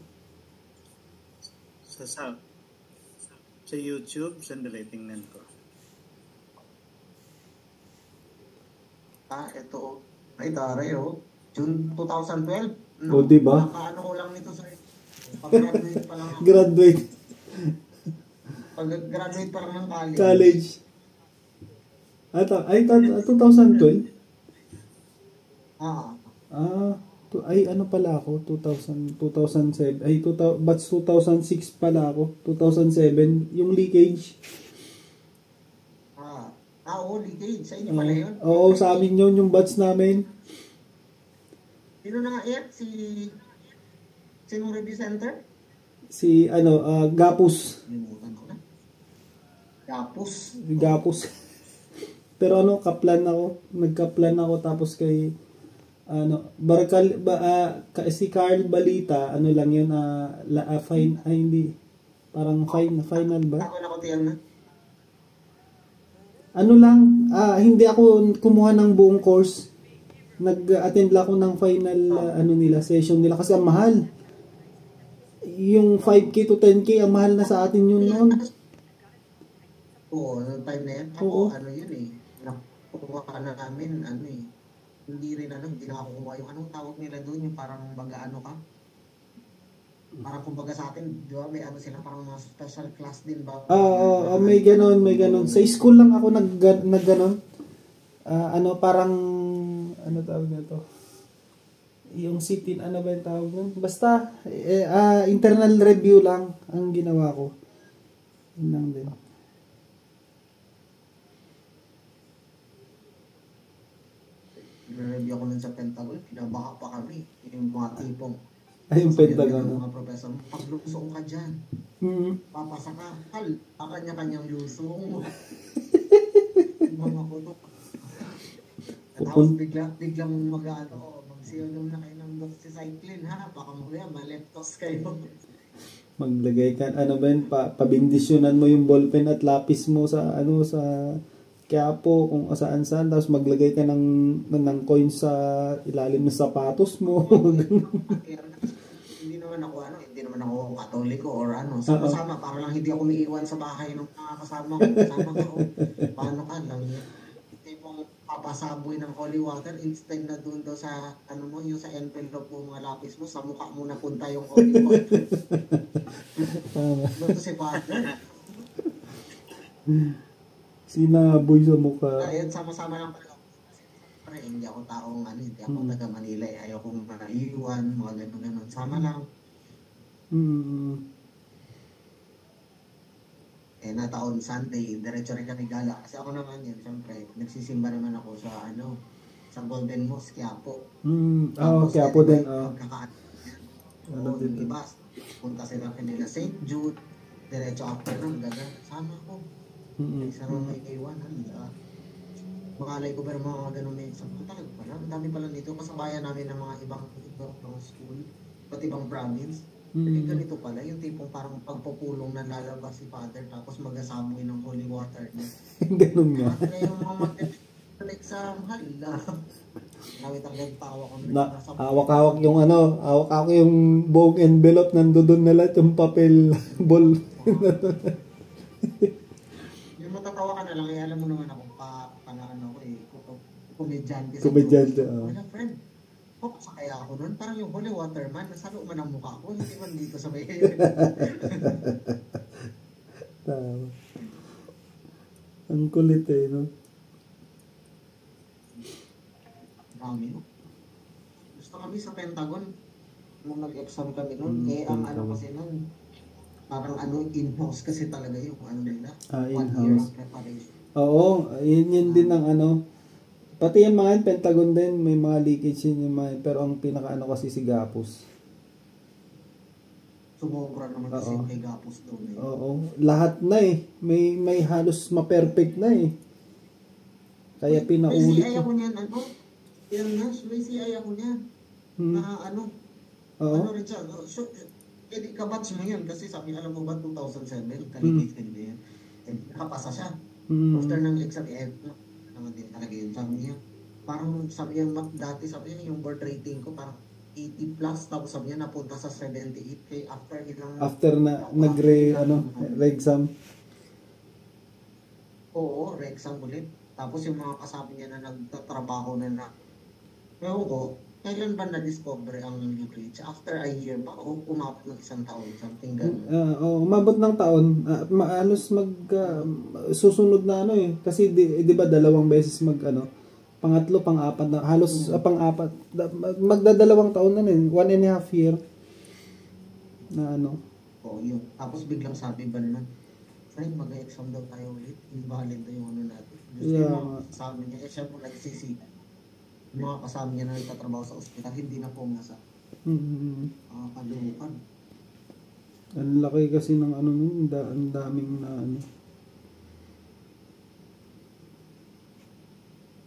A: Sa YouTube, sandali, tingnan ko.
E: Ito. Ay, taray, June 2012.
C: O, diba?
E: Nakaano ko lang nito sa pag-graduate pa lang ako. Pag-graduate pa lang ng college.
C: Ay, 2012? Ay, ano pala ako? 2007. Ay, batch 2006 pala ako. 2007. Yung leakage.
E: Leakage. Sa inyo pala yun?
C: Oo, sa amin yun. Yung batch namin.
E: Sino na nga Sinong review center?
C: Si, Gapus. Gapus. Pero kaplan ako. Nagka-plan ako tapos kay si Carl Balita, lang yun, hindi. Parang final ba? Hindi ako kumuha ng buong course. Nag-attend lang ako ng final session nila kasi ang mahal. Yung 5K to 10K, ang mahal na sa atin yun noon.
E: Oo, noong time na yan. Ako, nakukuha ka na namin, hindi rin hindi na ako kumuha yung anong tawag nila doon, yung parang baga ka. Parang kumbaga sa atin, di ba, may sila parang mga special class din ba?
C: May ganon. Sa school lang ako nag-ganon. Parang, tawag na to? Yung sit-in, ba yung tawag nun? Basta, internal review lang ang ginawa ko. Yun lang din.
E: Nag-review ako nun sa Pentagon, pinabaha pa kami. Yung mga tipong.
C: Yung Pentagon.
E: Yung mga professor, paglusong ka dyan. Papasa ka, kanya-kanyang lusong. Mga kuto. Tapos biglang magsiunom na kayo ng doxycycline, ha? Baka mamaya maleptos kayo.
C: Maglagay ka, pabindisyonan mo yung ballpen at lapis mo sa Quiapo, kung saan-saan, tapos maglagay ka ng coins sa ilalim ng sapatos mo.
E: Hindi naman ako Katoliko or sama-sama, para lang hindi ako umiiwan sa bahay ng mga kasama ko. Paano ka lang? Tipong papasaboy ng holy water instead na doon daw sa ano mo yung sa envelope mo mga lapis mo sa mukha mo napunta yung holy water. Doon si Father.
C: Sinaboy sa mukha.
E: Ayun, sama-sama lang pala. Pero hindi ako taong ano, hindi ako taga Manila eh. Ayaw kong maiwan, mga gano'n-gano'n. Sama lang. Eh, nataon Sunday, diretso rin kami gala. Kasi ako naman yun, siyempre, nagsisimba naman ako sa ano, sa Golden Mosque, Quiapo.
C: Quiapo din.
E: Oo, yung iba, punta sila kanila St. Jude, diretso after nun, sama ko. Isa naman may iwanan. Makalay ko pero mga ganun may sabi ko talaga pala. Ang dami pala nito. Kasabayan namin ng mga ibang school, pati ibang province. Kasi ganito pala, yung tipong parang pagpupulong na lalabas si Father tapos mag-asamoy ng holy water niya.
C: Ganun nga.
E: Kaya yung mga mag-exam, hala. Nawit ang nagtawa ko.
C: Hawak-hawak yung hawak-hawak yung buong envelope, nandoon na lahat yung papel ball.
E: Yung matatawa ka na lang, alam mo naman ako komedyante.
C: Komedyante,
E: Wala, friend. Sa kaya ako nun, parang yung holy water man, nasalo man ang mukha ko, hindi man dito sa may
C: Tama. Ang kulit eh, no?
E: Dami, no? Gusto kami sa Pentagon, nung nag-exam kami nun, ang ano kasi nun, parang in-house kasi talaga yung ano nila.
C: In-house.
E: 1 year preparation.
C: Oo, yun din ang pati yung mga Pentagon din, may mga leakage yun yung mga, pero ang pinaka kasi si Gapos.
E: Sumobra naman kasi kay Gapos doon eh.
C: Oo, lahat na eh. May halos ma-perfect na eh. Kaya pinaulit.
E: May CI ako niyan, may CI ako niyan. Na rin siya, pwede kabatch mo yan kasi sabi, alam mo ba, 2007, kaligid din yan. Nakapasa siya. After ng exam, naman din talaga yun. Sabi niya, parang sabi niya, dati sabi niya, yung board rating ko parang 80 plus, tapos sabi niya, napunta sa 78. Kaya after na
C: re-exam.
E: Oo, re-exam ulit. Tapos yung mga kasama niya na nagtatrabaho na ewan ko, kailan ba na-discover ang grades? After a year ba? O umabot ng 1 taon? Something gano'n.
C: Umabot ng taon. Halos susunod na Kasi di ba 2 beses pangatlo, pang-apat na. Halos pang-apat. Magdadalawang taon na 1.5 year. Na
E: Oo, yun. Tapos biglang sabi ba naman, friend, mag-exam daw tayo ulit. Invalid daw yung natin. Gusto sabi niya, siya po nagsisita. Yung mga kasama niya na nagtatrabaho sa ospital, hindi na pumasa. Kalukan.
C: Ang laki kasi ng ang daming na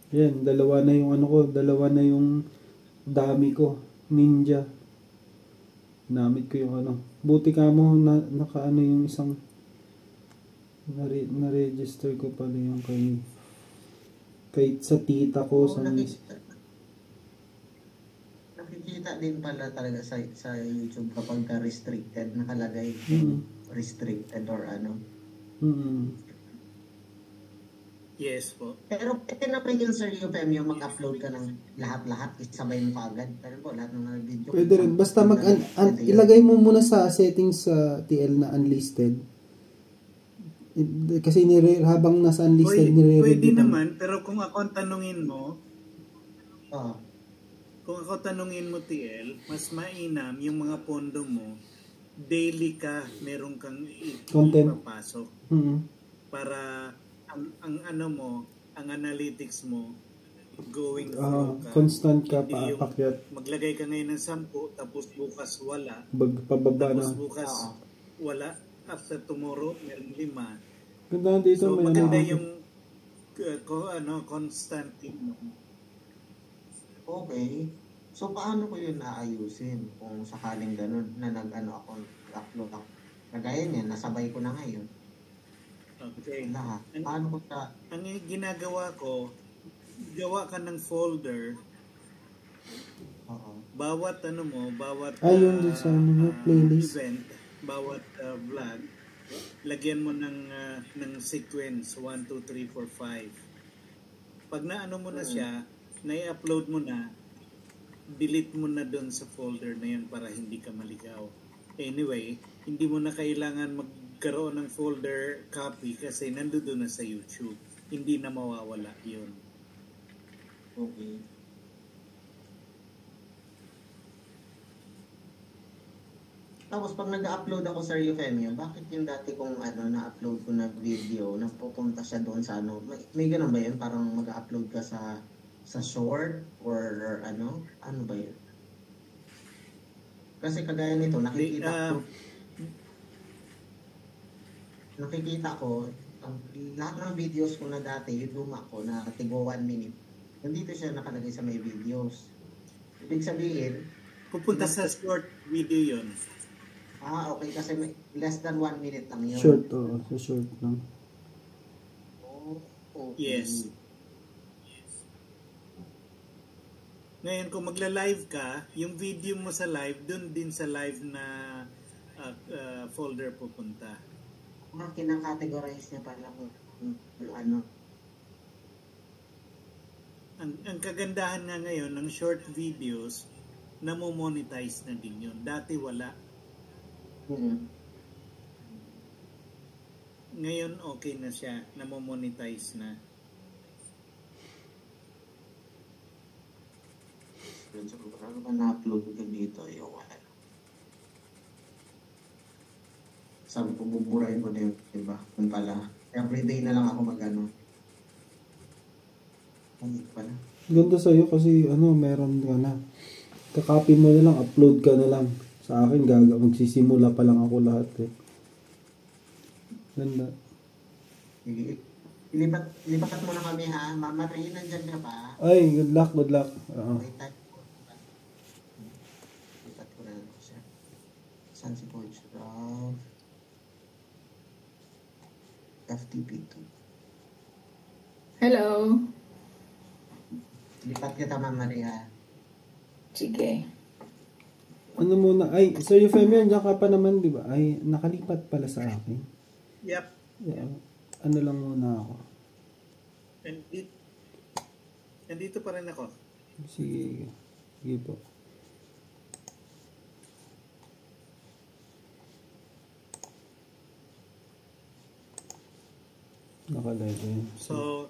C: Yan, 2 na yung ko, 2 na yung dami ko, ninja. Namit ko yung Buti ka mo, naka yung isang, na-register ko pala yung kay sa tita ko, sa
E: nakikita din pala talaga sa YouTube kapag ka-restricted, nakalagay restricted or
A: Yes po.
E: Pero pwede naman yun, Sir Yufem, yung mag-upload ka ng lahat-lahat, isabay mo kaagad. Pero po, lahat ng video.
C: Pwede rin. Basta ilagay mo muna sa settings sa TL na unlisted. Kasi habang nasa unlisted,
A: pwede naman, pero kung ako ang tanungin mo, TL, mas mainam yung mga pondo mo, daily ka, meron kang ipapasok. Para ang analytics mo, going through ka.
C: Constant ka paakyat.
A: Maglagay ka ngayon ng 10, tapos bukas wala.
C: Pababa
A: tapos bukas wala. After tomorrow, meron 5.
C: Ganda dito.
A: So, maganda yung constant mo.
E: Okay. So, paano ko yun naayusin kung sakaling ganun na upload ako? Kagaya niya, nasabay ko na ngayon.
A: Okay.
E: Paano ko
A: ang ginagawa ko, gawa ka ng folder. Bawat
C: yun sa playlist.
A: Event, bawat vlog, lagyan mo ng sequence 1, 2, 3, 4, 5. Pag naano mo na siya, na-upload mo na, delete mo na doon sa folder na yun para hindi ka maligaw. Anyway, hindi mo na kailangan magkaroon ng folder copy kasi nandoon na sa YouTube. Hindi na mawawala yun.
E: Okay. Tapos pag nag-upload ako sa Eufemio, bakit yung dati kong na-upload ko na video, napupunta siya doon sa may ganun ba yun? Parang mag-upload ka sa short or ano ba yun? Kasi kagaya nito, nakikita ko, lahat ng videos ko na dati, yung luma ko na tigo 1 minute, nandito siya nakalagay sa may videos. Ibig sabihin,
A: pupunta sa short video yun.
E: Okay, kasi less than 1 minute lang yun.
C: Short, sa short lang.
E: Okay.
A: Yes. Ngayon, kung magla-live ka, yung video mo sa live, dun din sa live na folder pupunta.
E: Kinakategorize niya pala kung ano.
A: Ang kagandahan nga ngayon ng short videos, namo-monetize na din yun. Dati wala. Ngayon okay na siya, namo-monetize na.
E: Ano ba na-upload ko dito? Sabi ko, buburahin ko na yun, diba? Kung pala, everyday na lang ako mag-ano. Ano pala?
C: Ganda sa'yo kasi meron ka na. Kakopy mo na lang, upload ka na lang. Sa akin, magsisimula pa lang ako lahat eh. Ganda.
E: Ilipat mo na kami ha. Mama Ray, nandyan ka pa?
C: Ay, good luck, good luck.
E: Lipat ko na lang siya. Saan si Coach Ralph? FTP2.
F: Hello.
E: Lipat kita, Mama Ray ha.
F: Sige.
C: Ano muna? Ay, Sir Eufemio, nandiyan ka pa naman, di ba? Ay, nakalipat pala sa akin.
A: Yep.
C: Yeah. Ano lang muna ako.
A: Nandito pa rin ako.
C: Sige. Sige po. Nakalive yun.
A: So,